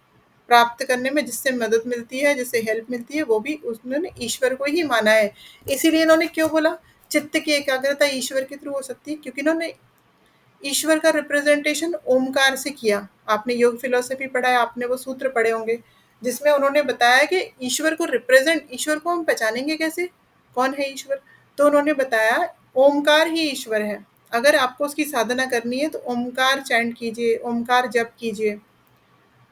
प्राप्त करने में जिससे मदद मिलती है, जिससे हेल्प मिलती है, वो भी उन्होंने ईश्वर को ही माना है। इसीलिए इन्होंने क्यों बोला चित्त की एकाग्रता ईश्वर के थ्रू हो सकती है, क्योंकि इन्होंने ईश्वर का रिप्रेजेंटेशन ओमकार से किया। आपने योग फिलॉसफी पढ़ा है, आपने वो सूत्र पढ़े होंगे, जिसमें उन्होंने बताया कि ईश्वर को रिप्रेजेंट, ईश्वर को हम पहचानेंगे कैसे, कौन है ईश्वर? तो उन्होंने बताया ओमकार ही ईश्वर है। अगर आपको उसकी साधना करनी है तो ओमकार चैंट कीजिए, ओमकार जप कीजिए।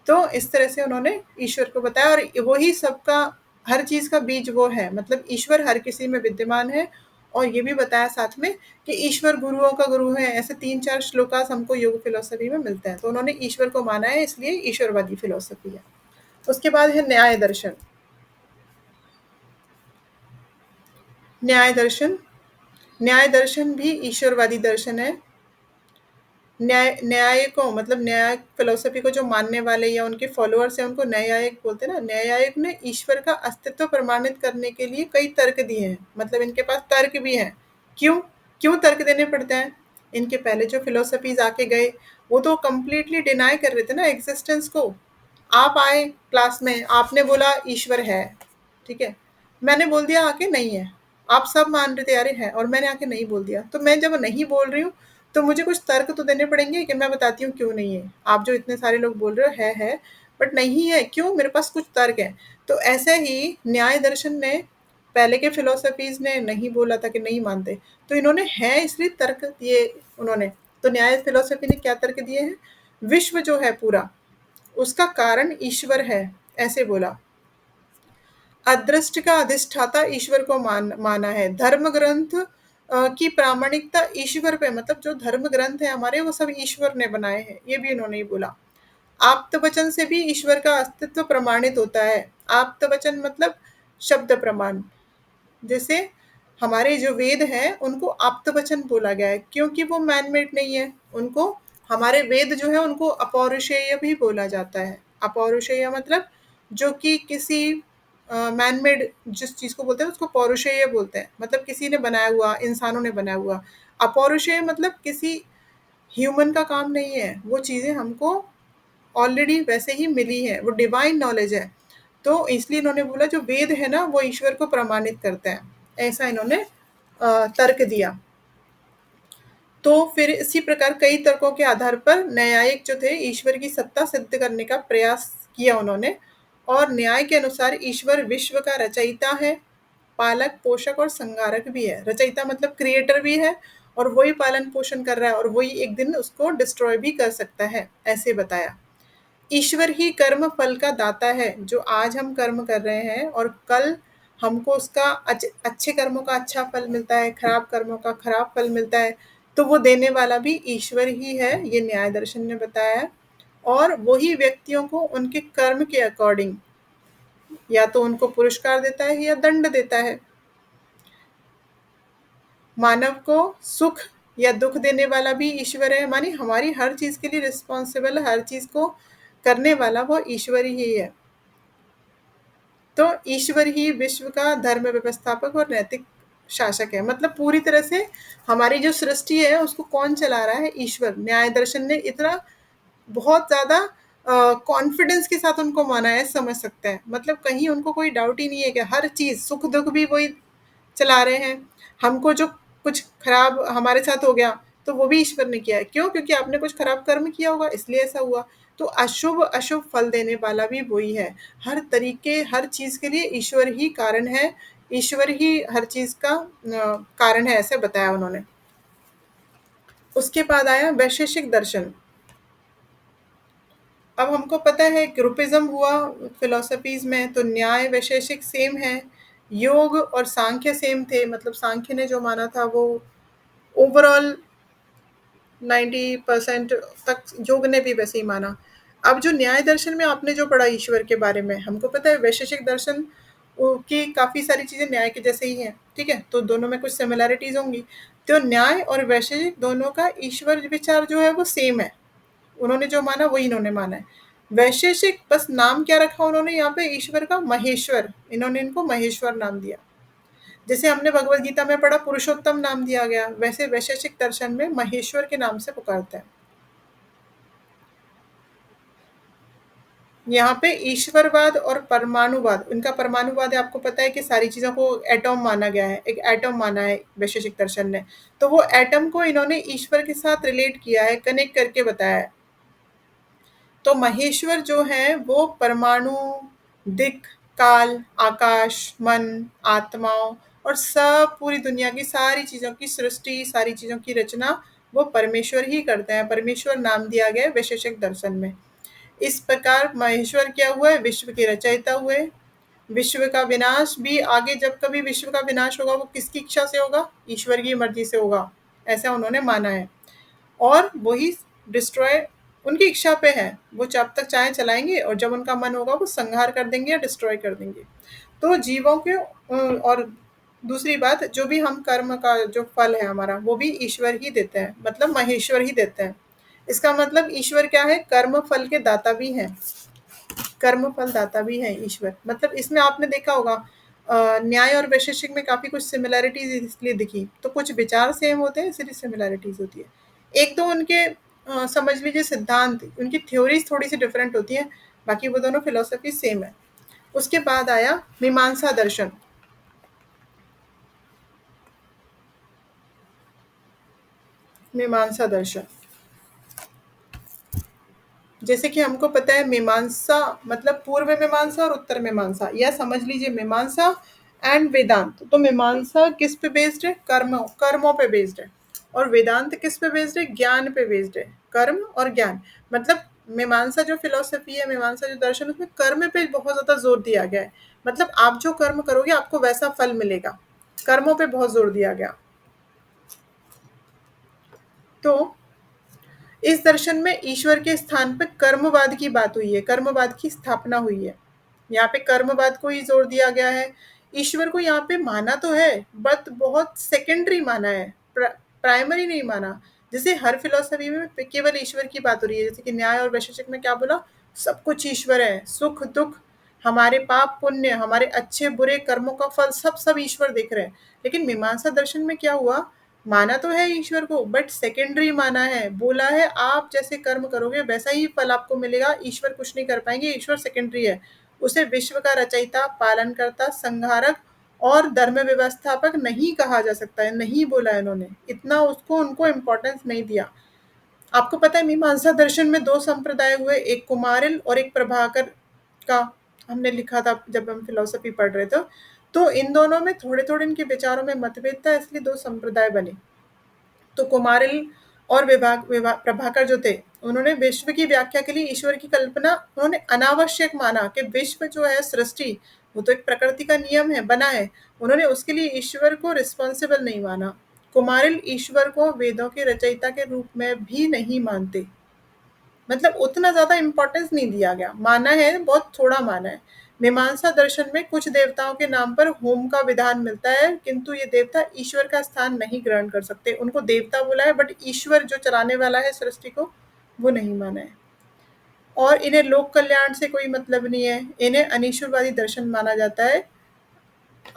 तो इस तरह से उन्होंने ईश्वर को बताया, और वही सबका, हर चीज़ का बीज वो है, मतलब ईश्वर हर किसी में विद्यमान है। और ये भी बताया साथ में कि ईश्वर गुरुओं का गुरु है। ऐसे 3-4 श्लोकास हमको योग फिलॉसफी में मिलते हैं। तो उन्होंने ईश्वर को माना है, इसलिए ईश्वरवादी फिलॉसफी है। उसके बाद है न्याय दर्शन। न्याय दर्शन, न्याय दर्शन भी ईश्वरवादी दर्शन है। न्यायिकों, मतलब न्याय फिलोसफी को जो मानने वाले या उनके फॉलोअर्स हैं, उनको न्यायिक बोलते हैं ना। न्यायिक ने ईश्वर का अस्तित्व प्रमाणित करने के लिए कई तर्क दिए हैं, मतलब इनके पास तर्क भी हैं। क्यों क्यों तर्क देने पड़ते हैं? इनके पहले जो फिलोसफीज आके गए, वो तो कंप्लीटली डिनाई कर रहे थे ना एग्जिस्टेंस को। आप आए क्लास में, आपने बोला ईश्वर है, ठीक है, मैंने बोल दिया आके नहीं है। आप सब मान रहे थे अरे है, और मैंने आके नहीं बोल दिया। तो मैं जब नहीं बोल रही हूँ, तो मुझे कुछ तर्क तो देने पड़ेंगे कि मैं बताती हूँ क्यों नहीं है। आप जो इतने सारे लोग बोल रहे हो है, बट नहीं है, क्यों? मेरे पास कुछ तर्क है। तो ऐसे ही न्याय दर्शन ने, पहले के फिलोसफीज ने नहीं बोला था कि नहीं मानते, तो इन्होंने है इसलिए तर्क दिए उन्होंने। तो न्याय फिलोसफी ने क्या तर्क दिए हैं? विश्व जो है पूरा, उसका कारण ईश्वर है, ऐसे बोला। अदृष्ट का अधिष्ठाता ईश्वर को माना है। धर्म ग्रंथ की प्रामाणिकता ईश्वर पे, मतलब जो धर्म ग्रंथ है हमारे, वो सब ईश्वर ने बनाए हैं, ये भी उन्होंने ही बोला। आप्त वचन से भी ईश्वर का अस्तित्व प्रमाणित होता है। आप्त वचन मतलब शब्द प्रमाण। जैसे हमारे जो वेद हैं, उनको आप्तवचन बोला गया है, क्योंकि वो मैन मेड नहीं है। उनको, हमारे वेद जो है उनको अपौरुषेय भी बोला जाता है। अपौरुषेय मतलब जो कि किसी मैन मेड जिस चीज़ को बोलते हैं उसको पौरुषेय बोलते हैं, मतलब किसी ने बनाया हुआ, इंसानों ने बनाया हुआ। अपौरुषेय मतलब किसी ह्यूमन का काम नहीं है, वो चीज़ें हमको ऑलरेडी वैसे ही मिली है, वो डिवाइन नॉलेज है। तो इसलिए इन्होंने बोला जो वेद है ना, वो ईश्वर को प्रमाणित करते हैं, ऐसा इन्होंने तर्क दिया। तो फिर इसी प्रकार कई तर्कों के आधार पर न्यायिक जो थे, ईश्वर की सत्ता सिद्ध करने का प्रयास किया उन्होंने। और न्याय के अनुसार ईश्वर विश्व का रचयिता है, पालक, पोषक और संहारक भी है। रचयिता मतलब क्रिएटर भी है, और वही पालन पोषण कर रहा है, और वही एक दिन उसको डिस्ट्रॉय भी कर सकता है, ऐसे बताया। ईश्वर ही कर्म फल का दाता है। जो आज हम कर्म कर रहे हैं और कल हमको उसका अच्छे कर्मों का अच्छा फल मिलता है, खराब कर्मों का खराब फल मिलता है, तो वो देने वाला भी ईश्वर ही है, ये न्याय दर्शन ने बताया है। और वही व्यक्तियों को उनके कर्म के अकॉर्डिंग या तो उनको पुरस्कार देता है या दंड देता है। मानव को सुख या दुख देने वाला भी ईश्वर है, मानी हमारी हर चीज के लिए रिस्पॉन्सिबल, हर चीज को करने वाला वो ईश्वर ही है। तो ईश्वर ही विश्व का धर्म व्यवस्थापक और नैतिक शासक है, मतलब पूरी तरह से हमारी जो सृष्टि है उसको कौन चला रहा है? ईश्वर। न्याय दर्शन ने इतना बहुत ज़्यादा कॉन्फिडेंस के साथ उनको माना है, समझ सकते हैं, मतलब कहीं उनको कोई डाउट ही नहीं है कि हर चीज़ सुख दुख भी वही चला रहे हैं। हमको जो कुछ खराब हमारे साथ हो गया, तो वो भी ईश्वर ने किया है। क्यों? क्योंकि आपने कुछ खराब कर्म किया होगा, इसलिए ऐसा हुआ। तो अशुभ अशुभ फल देने वाला भी वही है। हर तरीके, हर चीज़ के लिए ईश्वर ही कारण है, ईश्वर ही हर चीज़ का कारण है, ऐसे बताया उन्होंने। उसके बाद आया वैशेषिक दर्शन। अब हमको पता है ग्रुपिज्म हुआ फिलोसफीज में, तो न्याय वैशेषिक सेम है। योग और सांख्य सेम थे, मतलब सांख्य ने जो माना था वो ओवरऑल 90% तक योग ने भी वैसे ही माना। अब जो न्याय दर्शन में आपने जो पढ़ा ईश्वर के बारे में, हमको पता है वैशेषिक दर्शन की काफ़ी सारी चीज़ें न्याय के जैसे ही हैं, ठीक है, तो दोनों में कुछ सिमिलैरिटीज़ होंगी। तो न्याय और वैशेषिक दोनों का ईश्वर विचार जो है वो सेम है। उन्होंने जो माना वही इन्होंने माना है। वैशेषिक बस नाम क्या रखा उन्होंने यहाँ पे ईश्वर का? महेश्वर। इन्होंने इनको महेश्वर नाम दिया। जैसे हमने भगवत गीता में पढ़ा पुरुषोत्तम नाम दिया गया, वैसे वैशेषिक दर्शन में महेश्वर के नाम से पुकारते हैं। यहाँ पे ईश्वरवाद और परमाणुवाद, उनका परमाणुवाद है, आपको पता है कि सारी चीज़ों को एटॉम माना गया है, एक एटम माना है वैशेषिक दर्शन ने। तो वो एटम को इन्होंने ईश्वर के साथ रिलेट किया है, कनेक्ट करके बताया है। तो महेश्वर जो है वो परमाणु, दिक्, काल, आकाश, मन, आत्माओं और सब पूरी दुनिया की सारी चीज़ों की सृष्टि, सारी चीज़ों की रचना वो परमेश्वर ही करते हैं। परमेश्वर नाम दिया गया है वैशेषिक दर्शन में। इस प्रकार महेश्वर क्या हुए? विश्व के रचयिता हुए। विश्व का विनाश भी आगे जब कभी विश्व का विनाश होगा वो किसकी इच्छा से होगा? ईश्वर की मर्जी से होगा। ऐसा उन्होंने माना है। और वही डिस्ट्रॉय उनकी इच्छा पे है। वो जब तक चाहे चलाएँगे और जब उनका मन होगा वो संहार कर देंगे या डिस्ट्रॉय कर देंगे। तो जीवों के और दूसरी बात जो भी हम कर्म का जो फल है हमारा वो भी ईश्वर ही देते हैं, मतलब महेश्वर ही देते हैं। इसका मतलब ईश्वर क्या है? कर्म फल के दाता भी हैं। कर्म फल दाता भी है ईश्वर। मतलब इसमें आपने देखा होगा न्याय और वैशेषिक में काफ़ी कुछ सिमिलैरिटीज़ इसलिए दिखी। तो कुछ विचार सेम होते हैं इसलिए सिमिलैरिटीज़ होती है। एक तो उनके समझ लीजिए सिद्धांत, उनकी थ्योरीज़ थोड़ी-सी डिफरेंट होती हैं, बाकी वो दोनों फिलॉसफी सेम है। उसके बाद आया मीमांसा दर्शन। मीमांसा दर्शन। जैसे कि हमको पता है मीमांसा मतलब पूर्व मीमांसा और उत्तर मीमांसा, या समझ लीजिए मीमांसा एंड वेदांत। तो मीमांसा किस पे बेस्ड है? कर्मों पे बेस्ड है। और वेदांत किस पे बेस्ड है? ज्ञान पे बेस्ड है। कर्म और ज्ञान। मतलब मीमांसा जो फिलोसफी है, मीमांसा जो दर्शन, उसमें कर्म पे बहुत ज्यादा जोर दिया गया है। मतलब आप जो कर्म करोगे आपको वैसा फल मिलेगा। कर्मों पे बहुत जोर दिया गया। तो इस दर्शन में ईश्वर के स्थान पर कर्मवाद की बात हुई है, कर्मवाद की स्थापना हुई है। यहाँ पे कर्मवाद को ही जोर दिया गया है। ईश्वर को यहाँ पे माना तो है, बट बहुत सेकेंडरी माना है, प्राइमरी नहीं माना। जैसे हर फिलोसफी में केवल ईश्वर की बात हो रही है, जैसे कि न्याय और वैशेषिक में क्या बोला? सब कुछ ईश्वर है, सुख दुख, हमारे पाप पुण्य, हमारे अच्छे बुरे कर्मों का फल सब सब ईश्वर देख रहे हैं। लेकिन मीमांसा दर्शन में क्या हुआ? माना तो है ईश्वर को, बट सेकेंडरी माना है। बोला है आप जैसे कर्म करोगे वैसा ही फल आपको मिलेगा, ईश्वर कुछ नहीं कर पाएंगे, ईश्वर सेकेंडरी है। उसे विश्व का रचयिता, पालनकर्ता, संहारक और धर्म व्यवस्थापक नहीं कहा जा सकता है, नहीं बोला इन्होंने, इतना उसको उनको इम्पोर्टेंस नहीं दिया। आपको पता है मीमांसा दर्शन में दो संप्रदाय हुए, एक कुमारिल और एक प्रभाकर का। हमने लिखा था जब हम फिलोसफी पढ़ रहे थे। तो इन दोनों में थोड़े थोड़े इनके विचारों में मतभेद था, इसलिए दो संप्रदाय बने। तो कुमारिल और प्रभाकर जो थे, उन्होंने विश्व की व्याख्या के लिए ईश्वर की कल्पना उन्होंने अनावश्यक माना कि विश्व जो है सृष्टि, वो तो एक प्रकृति का नियम है, बना है। उन्होंने उसके लिए ईश्वर को रिस्पॉन्सिबल नहीं माना। कुमारिल ईश्वर को वेदों के रचयिता के रूप में भी नहीं मानते। मतलब उतना ज़्यादा इम्पोर्टेंस नहीं दिया गया, माना है बहुत थोड़ा माना है। मीमांसा दर्शन में कुछ देवताओं के नाम पर होम का विधान मिलता है, किंतु ये देवता ईश्वर का स्थान नहीं ग्रहण कर सकते। उनको देवता बोला है, बट ईश्वर जो चलाने वाला है सृष्टि को, वो नहीं माना है। और इन्हें लोक कल्याण से कोई मतलब नहीं है, इन्हें अनीश्वरवादी दर्शन माना जाता है।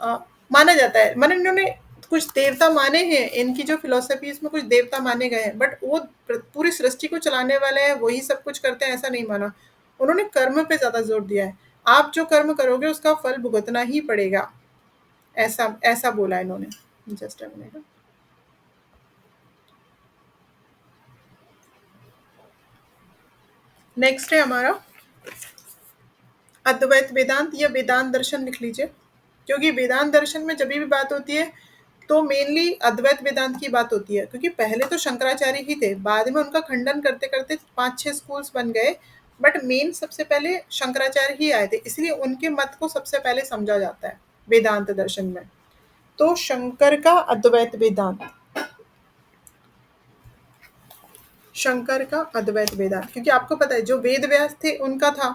अ, माना जाता है, मतलब इन्होंने कुछ देवता माने हैं, इनकी जो फिलोसफी इसमें कुछ देवता माने गए हैं, बट वो पूरी सृष्टि को चलाने वाले हैं, वही सब कुछ करते हैं, ऐसा नहीं माना। उन्होंने कर्म पे ज्यादा जोर दिया है। आप जो कर्म करोगे उसका फल भुगतना ही पड़ेगा, ऐसा ऐसा बोला इन्होंने। Just a minute. नेक्स्ट है हमारा अद्वैत वेदांत या वेदांत दर्शन, लिख लीजिए। क्योंकि वेदांत दर्शन में जब भी बात होती है तो मेनली अद्वैत वेदांत की बात होती है, क्योंकि पहले तो शंकराचार्य ही थे, बाद में उनका खंडन करते करते पांच छह स्कूल्स बन गए। बट मेन सबसे पहले शंकराचार्य ही आए थे, इसलिए उनके मत को सबसे पहले समझा जाता है वेदांत दर्शन में। तो शंकर का अद्वैत वेदांत, शंकर का अद्वैत वेदांत, क्योंकि आपको पता है जो वेद व्यास थे उनका था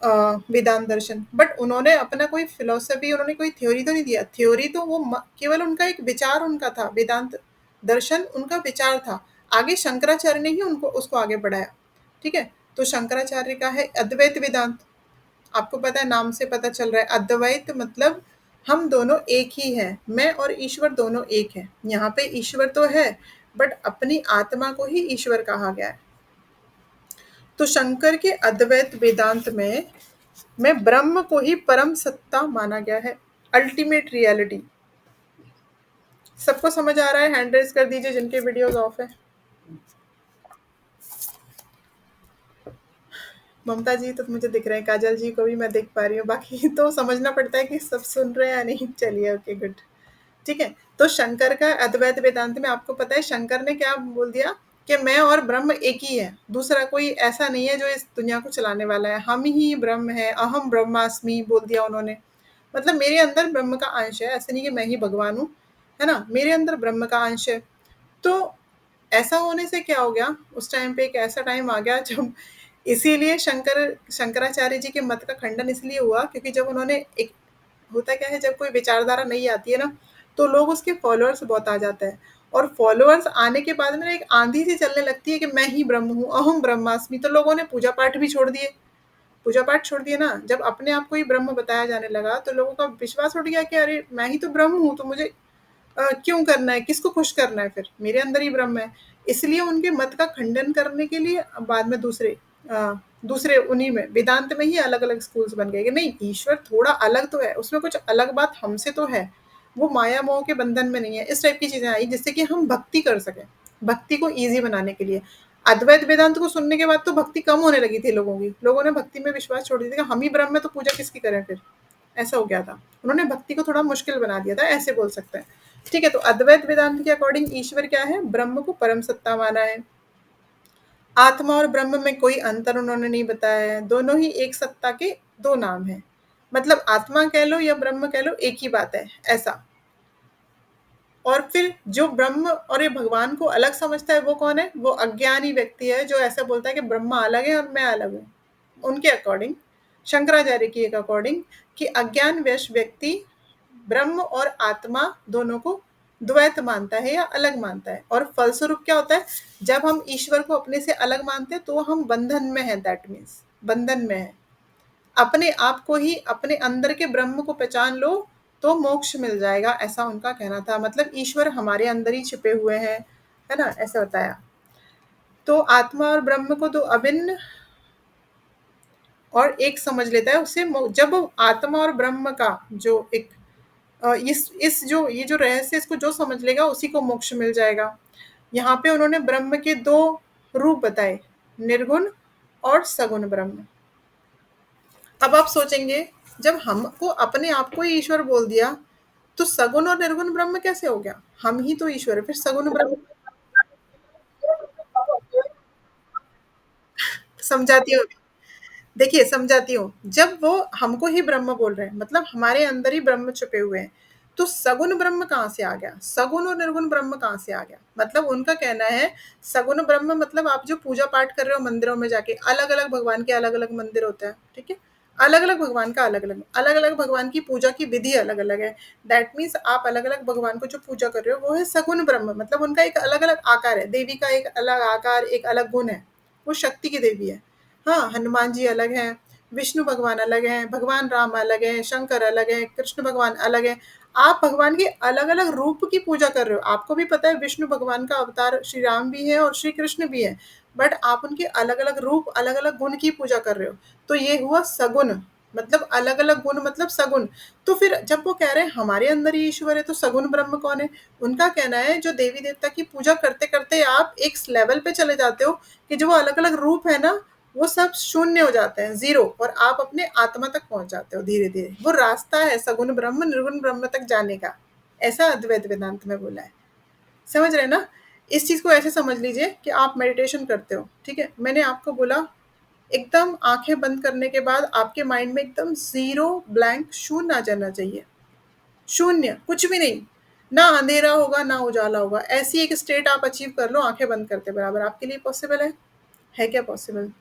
वेदांत दर्शन, बट उन्होंने अपना कोई फिलोसफी, उन्होंने कोई थ्योरी तो नहीं दिया। थ्योरी तो वो केवल उनका एक विचार उनका था, वेदांत दर्शन उनका विचार था। आगे शंकराचार्य ने ही उनको उसको आगे बढ़ाया। ठीक है। तो शंकराचार्य का है अद्वैत वेदांत। आपको पता है, नाम से पता चल रहा है अद्वैत मतलब हम दोनों एक ही हैं, मैं और ईश्वर दोनों एक हैं। यहाँ पे ईश्वर तो है, बट अपनी आत्मा को ही ईश्वर कहा गया है। तो शंकर के अद्वैत वेदांत में ब्रह्म को ही परम सत्ता माना गया है, अल्टीमेट रियलिटी। सबको समझ आ रहा है? हैंड रेज कर दीजिए जिनके वीडियोस ऑफ है। ममता जी तो मुझे दिख रहे हैं, काजल जी को भी मैं देख पा रही हूँ, बाकी तो समझना पड़ता है कि सब सुन रहे हैं या नहीं। चलिए, ओके, गुड। ठीक है, तो शंकर का अद्वैत वेदांत में आपको पता है शंकर ने क्या बोल दिया कि मैं और ब्रह्म एक ही है, दूसरा कोई ऐसा नहीं है जो इस दुनिया को चलाने वाला है, हम ही ब्रह्म है, अहम ब्रह्मास्मि बोल दिया उन्होंने। मतलब मेरे अंदर ब्रह्म का अंश है, ऐसे नहीं कि मैं ही भगवान हूँ, है ना, मेरे अंदर ब्रह्म का अंश है। तो ऐसा होने से क्या हो गया, उस टाइम पे एक ऐसा टाइम आ गया जब, इसीलिए शंकराचार्य जी के मत का खंडन इसलिए हुआ क्योंकि जब उन्होंने एक, होता क्या है जब कोई विचारधारा नहीं आती है ना, तो लोग उसके फॉलोअर्स बहुत आ जाते हैं, और फॉलोअर्स आने के बाद में एक आंधी सी चलने लगती है कि मैं ही ब्रह्म हूँ, अहम ब्रह्मास्मि, तो लोगों ने पूजा पाठ भी छोड़ दिए। पूजा पाठ छोड़ दिए ना, जब अपने आप को ही ब्रह्म बताया जाने लगा तो लोगों का विश्वास उठ गया कि अरे मैं ही तो ब्रह्म हूँ, तो मुझे क्यों करना है, किसको खुश करना है, फिर मेरे अंदर ही ब्रह्म है। इसलिए उनके मत का खंडन करने के लिए बाद में दूसरे उन्हीं में वेदांत में ही अलग अलग स्कूल्स बन गए कि नहीं, ईश्वर थोड़ा अलग तो है, उसमें कुछ अलग बात हमसे तो है, वो माया मोह के बंधन में नहीं है। इस टाइप की चीजें आई जिससे कि हम भक्ति कर सकें, भक्ति को ईजी बनाने के लिए। अद्वैत वेदांत को सुनने के बाद तो भक्ति कम होने लगी थी लोगों की, लोगों ने भक्ति में विश्वास छोड़ दिया था कि हम ही ब्रह्म है तो पूजा किसकी करें फिर, ऐसा हो गया था। उन्होंने भक्ति को थोड़ा मुश्किल बना दिया था, ऐसे बोल सकते हैं। ठीक है, तो अद्वैत वेदांत के अकॉर्डिंग ईश्वर क्या है, ब्रह्म को परम सत्ता माना है। आत्मा और ब्रह्म में कोई अंतर उन्होंने नहीं बताया है, दोनों ही एक सत्ता के दो नाम हैं। मतलब आत्मा कह लो या ब्रह्म कह लो, एक ही बात है, ऐसा। और फिर जो ब्रह्म और ये भगवान को अलग समझता है वो कौन है, वो अज्ञानी व्यक्ति है जो ऐसा बोलता है कि ब्रह्मा अलग है और मैं अलग हूँ। उनके अकॉर्डिंग, शंकराचार्य की एक अकॉर्डिंग, कि अज्ञान वश व्यक्ति ब्रह्म और आत्मा दोनों को द्वैत मानता है या अलग मानता है, और फलस्वरूप क्या होता है, जब हम ईश्वर को अपने से अलग मानते हैं तो हम बंधन में हैं, दैट मीन्स बंधन में है। अपने आप को ही, अपने अंदर के ब्रह्म को पहचान लो तो मोक्ष मिल जाएगा, ऐसा उनका कहना था। मतलब ईश्वर हमारे अंदर ही छिपे हुए हैं, है ना, ऐसा बताया। तो आत्मा और ब्रह्म को तो अभिन्न और एक समझ लेता है उसे, जब आत्मा और ब्रह्म का जो एक इस जो ये जो रहस्य, इसको जो समझ लेगा उसी को मोक्ष मिल जाएगा। यहाँ पे उन्होंने ब्रह्म के दो रूप बताए, निर्गुण और सगुण ब्रह्म। अब आप सोचेंगे, जब हमको अपने आप को ही ईश्वर बोल दिया तो सगुण और निर्गुण ब्रह्म कैसे हो गया, हम ही तो ईश्वर है, फिर सगुण ब्रह्म। समझाती हूँ, देखिए समझाती हूँ, जब वो हमको ही ब्रह्म बोल रहे हैं मतलब हमारे अंदर ही ब्रह्म छुपे हुए हैं, तो सगुण ब्रह्म कहाँ से आ गया, सगुण और निर्गुण ब्रह्म कहाँ से आ गया। मतलब उनका कहना है सगुण ब्रह्म मतलब आप जो पूजा पाठ कर रहे हो मंदिरों में जाके, अलग अलग भगवान के अलग अलग मंदिर होते हैं, ठीक है, अलग अलग भगवान का अलग अलग भगवान की पूजा की विधि अलग अलग है। दैट मीन्स आप अलग अलग भगवान को जो पूजा कर रहे हो वो है सगुण ब्रह्म, मतलब उनका एक अलग अलग आकार है, देवी का एक अलग आकार, एक अलग गुण है, वो शक्ति की देवी है। हाँ, हनुमान जी अलग हैं, विष्णु भगवान अलग हैं, भगवान राम अलग हैं, शंकर अलग हैं, कृष्ण भगवान अलग हैं। आप भगवान के अलग-अलग रूप की पूजा कर रहे हो। आपको भी पता है विष्णु भगवान का अवतार श्री राम भी है और श्री कृष्ण भी है, बट आप उनके अलग-अलग रूप, अलग-अलग गुण की पूजा कर रहे हो। तो ये हुआ सगुण, मतलब अलग-अलग गुण मतलब सगुण। तो फिर जब वो कह रहे हैं हमारे अंदर ही ईश्वर है, तो सगुण ब्रह्म कौन है? उनका कहना है जो देवी-देवता की पूजा करते-करते आप एक लेवल पे चले जाते हो कि जो वो अलग-अलग रूप है ना, वो सब शून्य हो जाते हैं, ज़ीरो, और आप अपने आत्मा तक पहुँच जाते हो धीरे-धीरे। वो रास्ता है सगुण ब्रह्म, निर्गुण ब्रह्म तक जाने का। ऐसा अद्वैत वेदांत में बोला है। समझ रहे हैं ना? इस चीज़ को ऐसे समझ लीजिए कि आप मेडिटेशन करते हो, ठीक है? मैंने आपको बोला एकदम आँखें बंद करने के बाद आपके माइंड में एकदम ज़ीरो ब्लैंक शून्य आ जाना चाहिए। शून्य, कुछ भी नहीं। ना अंधेरा होगा, ना उजाला होगा। ऐसी एक स्टेट आप अचीव कर लो आँखें बंद करते बराबर। आपके लिए पॉसिबल है? है क्या पॉसिबल?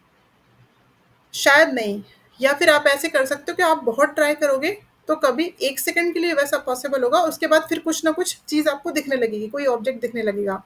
शायद नहीं। या फिर आप ऐसे कर सकते हो कि आप बहुत ट्राई करोगे तो कभी 1 सेकंड के लिए वैसा पॉसिबल होगा, उसके बाद फिर कुछ ना कुछ चीज़ आपको दिखने लगेगी, कोई ऑब्जेक्ट दिखने लगेगा।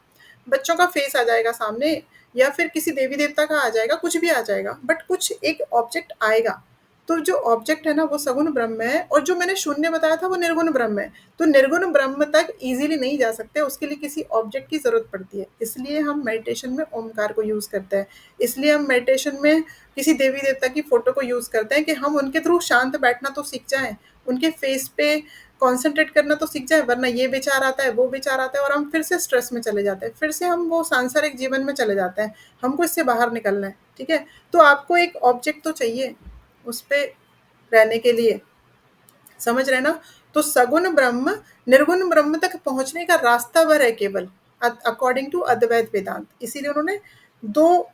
बच्चों का फेस आ जाएगा सामने, या फिर किसी देवी-देवता का आ जाएगा, कुछ भी आ जाएगा, बट कुछ एक ऑब्जेक्ट आएगा। तो जो ऑब्जेक्ट है ना वो सगुण ब्रह्म है, और जो मैंने शून्य बताया था वो निर्गुण ब्रह्म है। तो निर्गुण ब्रह्म तक ईज़िली नहीं जा सकते, उसके लिए किसी ऑब्जेक्ट की ज़रूरत पड़ती है। इसलिए हम मेडिटेशन में ओमकार को यूज़ करते हैं। इसलिए हम मेडिटेशन में किसी देवी-देवता की फ़ोटो को यूज़ करते हैं कि हम उनके थ्रू शांत बैठना तो सीख जाएँ। उनके फेस पे कॉन्सेंट्रेट करना तो सीख जाए, वरना ये विचार आता है, वो विचार आता है और हम फिर से स्ट्रेस में चले जाते हैं, फिर से हम वो सांसारिक जीवन में चले जाते हैं। हमको इससे बाहर निकलना है, ठीक है? तो आपको एक ऑब्जेक्ट तो चाहिए उस पे रहने के लिए, समझ रहे हैं ना? तो सगुण ब्रह्म निर्गुण ब्रह्म तक पहुंचने का रास्ता भर है केवल, अकॉर्डिंग टू अद्वैत वेदांत। इसीलिए उन्होंने दो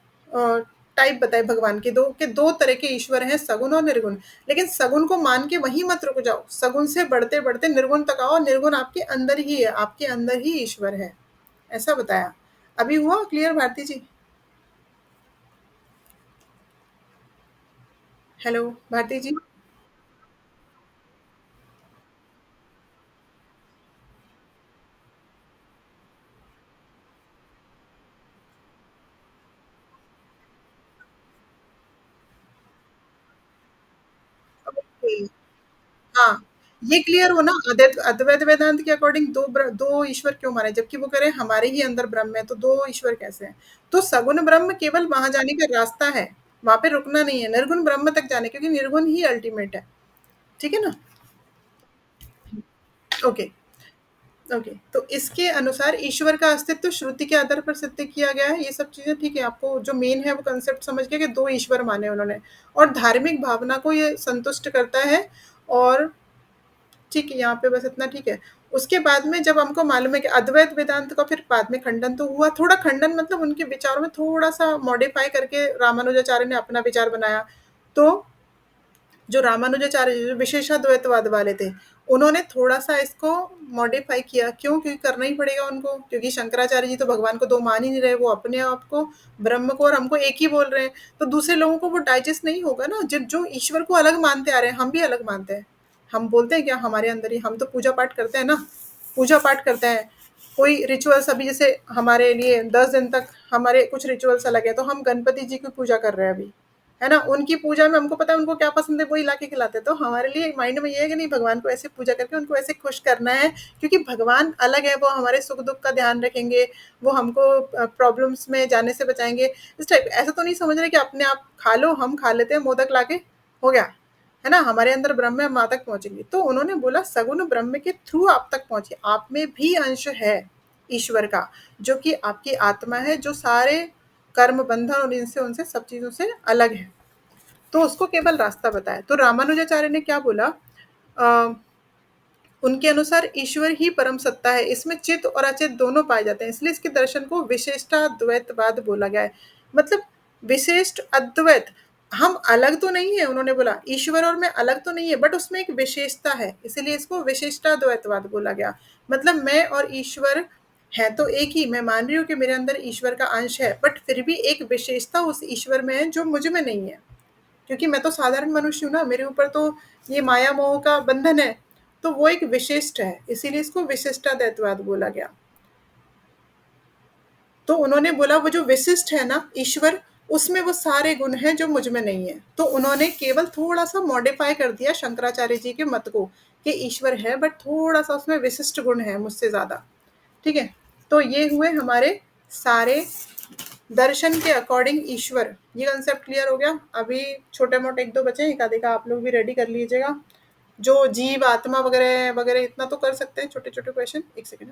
टाइप बताए भगवान के, दो तरह के ईश्वर हैं, सगुण और निर्गुण। लेकिन सगुण को मान के वहीं मत रुक जाओ, सगुण से बढ़ते बढ़ते निर्गुण तक आओ। निर्गुण आपके अंदर ही है, आपके अंदर ही ईश्वर है, ऐसा बताया। अभी हुआ क्लियर भारती जी? हेलो भारती जी। ओके। हाँ, ये क्लियर हो ना, अद्वैत वेदांत के अकॉर्डिंग दो ईश्वर क्यों माने, जबकि वो कह रहे हैं हमारे ही अंदर ब्रह्म है, तो दो ईश्वर कैसे हैं? तो सगुण ब्रह्म केवल वहां जाने का रास्ता है, वहां पे रुकना नहीं है, निर्गुण ब्रह्म तक जाने, क्योंकि निर्गुण ही अल्टीमेट है। ठीक है ना? ओके। ओके, तो इसके अनुसार ईश्वर का अस्तित्व श्रुति के आधार पर सिद्ध किया गया है। ये सब चीजें ठीक है, आपको जो मेन है वो कंसेप्ट समझ गया कि दो ईश्वर माने उन्होंने, और धार्मिक भावना को ये संतुष्ट करता है। और ठीक है, यहाँ पे बस इतना ठीक है। उसके बाद में जब हमको मालूम है कि अद्वैत वेदांत का फिर बाद में खंडन तो हुआ, थोड़ा खंडन मतलब उनके विचारों में थोड़ा सा मॉडिफाई करके रामानुजाचार्य ने अपना विचार बनाया। तो जो रामानुजाचार्य जो विशेषाद्वैतवाद वाले थे, उन्होंने थोड़ा सा इसको मॉडिफाई किया। क्यों? क्योंकि करना ही पड़ेगा उनको, क्योंकि शंकराचार्य जी तो भगवान को दो मान ही नहीं रहे, वो अपने आप को ब्रह्म को और हमको एक ही बोल रहे हैं। तो दूसरे लोगों को वो डाइजेस्ट नहीं होगा ना, जब जो ईश्वर को अलग मानते आ रहे हैं, हम भी अलग मानते हैं। हम बोलते हैं क्या हमारे अंदर ही, हम तो पूजा पाठ करते हैं ना, पूजा पाठ करते हैं। कोई रिचुअल्स अभी जैसे हमारे लिए 10 दिन तक हमारे कुछ रिचुअल्स अलग है, तो हम गणपति जी की पूजा कर रहे हैं अभी, है ना? उनकी पूजा में हमको पता है उनको क्या पसंद है, वही ला के खिलाते हैं। तो हमारे लिए माइंड में ये है कि नहीं, भगवान को ऐसे पूजा करके उनको ऐसे खुश करना है, क्योंकि भगवान अलग है, वो हमारे सुख दुख का ध्यान रखेंगे, वो हमको प्रॉब्लम्स में जाने से बचाएंगे। इस टाइप ऐसा तो नहीं समझ रहे कि अपने आप खा लो, हम खा लेते हैं मोदक लाके, हो गया, है ना? हमारे अंदर ब्रह्म है, माँ तक पहुंचेंगे। तो उन्होंने बोला सगुण ब्रह्म के थ्रू आप तक पहुंचे, आप में भी अंश है ईश्वर का, जो कि आपकी आत्मा है, जो सारे कर्म बंधन और इनसे उनसे सब चीजों से अलग है। तो उसको केवल रास्ता बताया। तो रामानुजाचार्य ने क्या बोला? अ, उनके अनुसार ईश्वर ही परम सत्ता है, इसमें चित और अचित दोनों पाए जाते हैं, इसलिए इसके दर्शन को विशिष्टाद्वैतवाद बोला गया है। मतलब विशिष्ट अद्वैत, हम अलग तो नहीं है, उन्होंने बोला ईश्वर और मैं अलग तो नहीं है, बट उसमें एक विशेषता है, इसीलिए इसको विशिष्टाद्वैतवाद बोला गया। मतलब मैं और ईश्वर है तो एक ही, मैं मान रही हूँ कि मेरे अंदर ईश्वर का अंश है, बट फिर भी एक विशेषता उस ईश्वर में है जो मुझ में नहीं है, क्योंकि मैं तो साधारण मनुष्य हूँ ना, मेरे ऊपर तो ये माया मोह का बंधन है। तो वो एक विशिष्ट है, इसीलिए इसको विशिष्टाद्वैतवाद बोला गया। तो उन्होंने बोला वो जो विशिष्ट है ना ईश्वर, उसमें वो सारे गुण हैं जो मुझ में नहीं है। तो उन्होंने केवल थोड़ा सा मॉडिफाई कर दिया शंकराचार्य जी के मत को, कि ईश्वर है बट थोड़ा सा उसमें विशिष्ट गुण है मुझसे ज्यादा। ठीक है? तो ये हुए हमारे सारे दर्शन के अकॉर्डिंग ईश्वर, ये कंसेप्ट क्लियर हो गया। अभी छोटे मोटे एक दो बचे हैं, एक आधे का आप लोग भी रेडी कर लीजिएगा। जो जीव आत्मा वगैरह वगैरह इतना तो कर सकते हैं, छोटे छोटे क्वेश्चन। एक सेकेंड।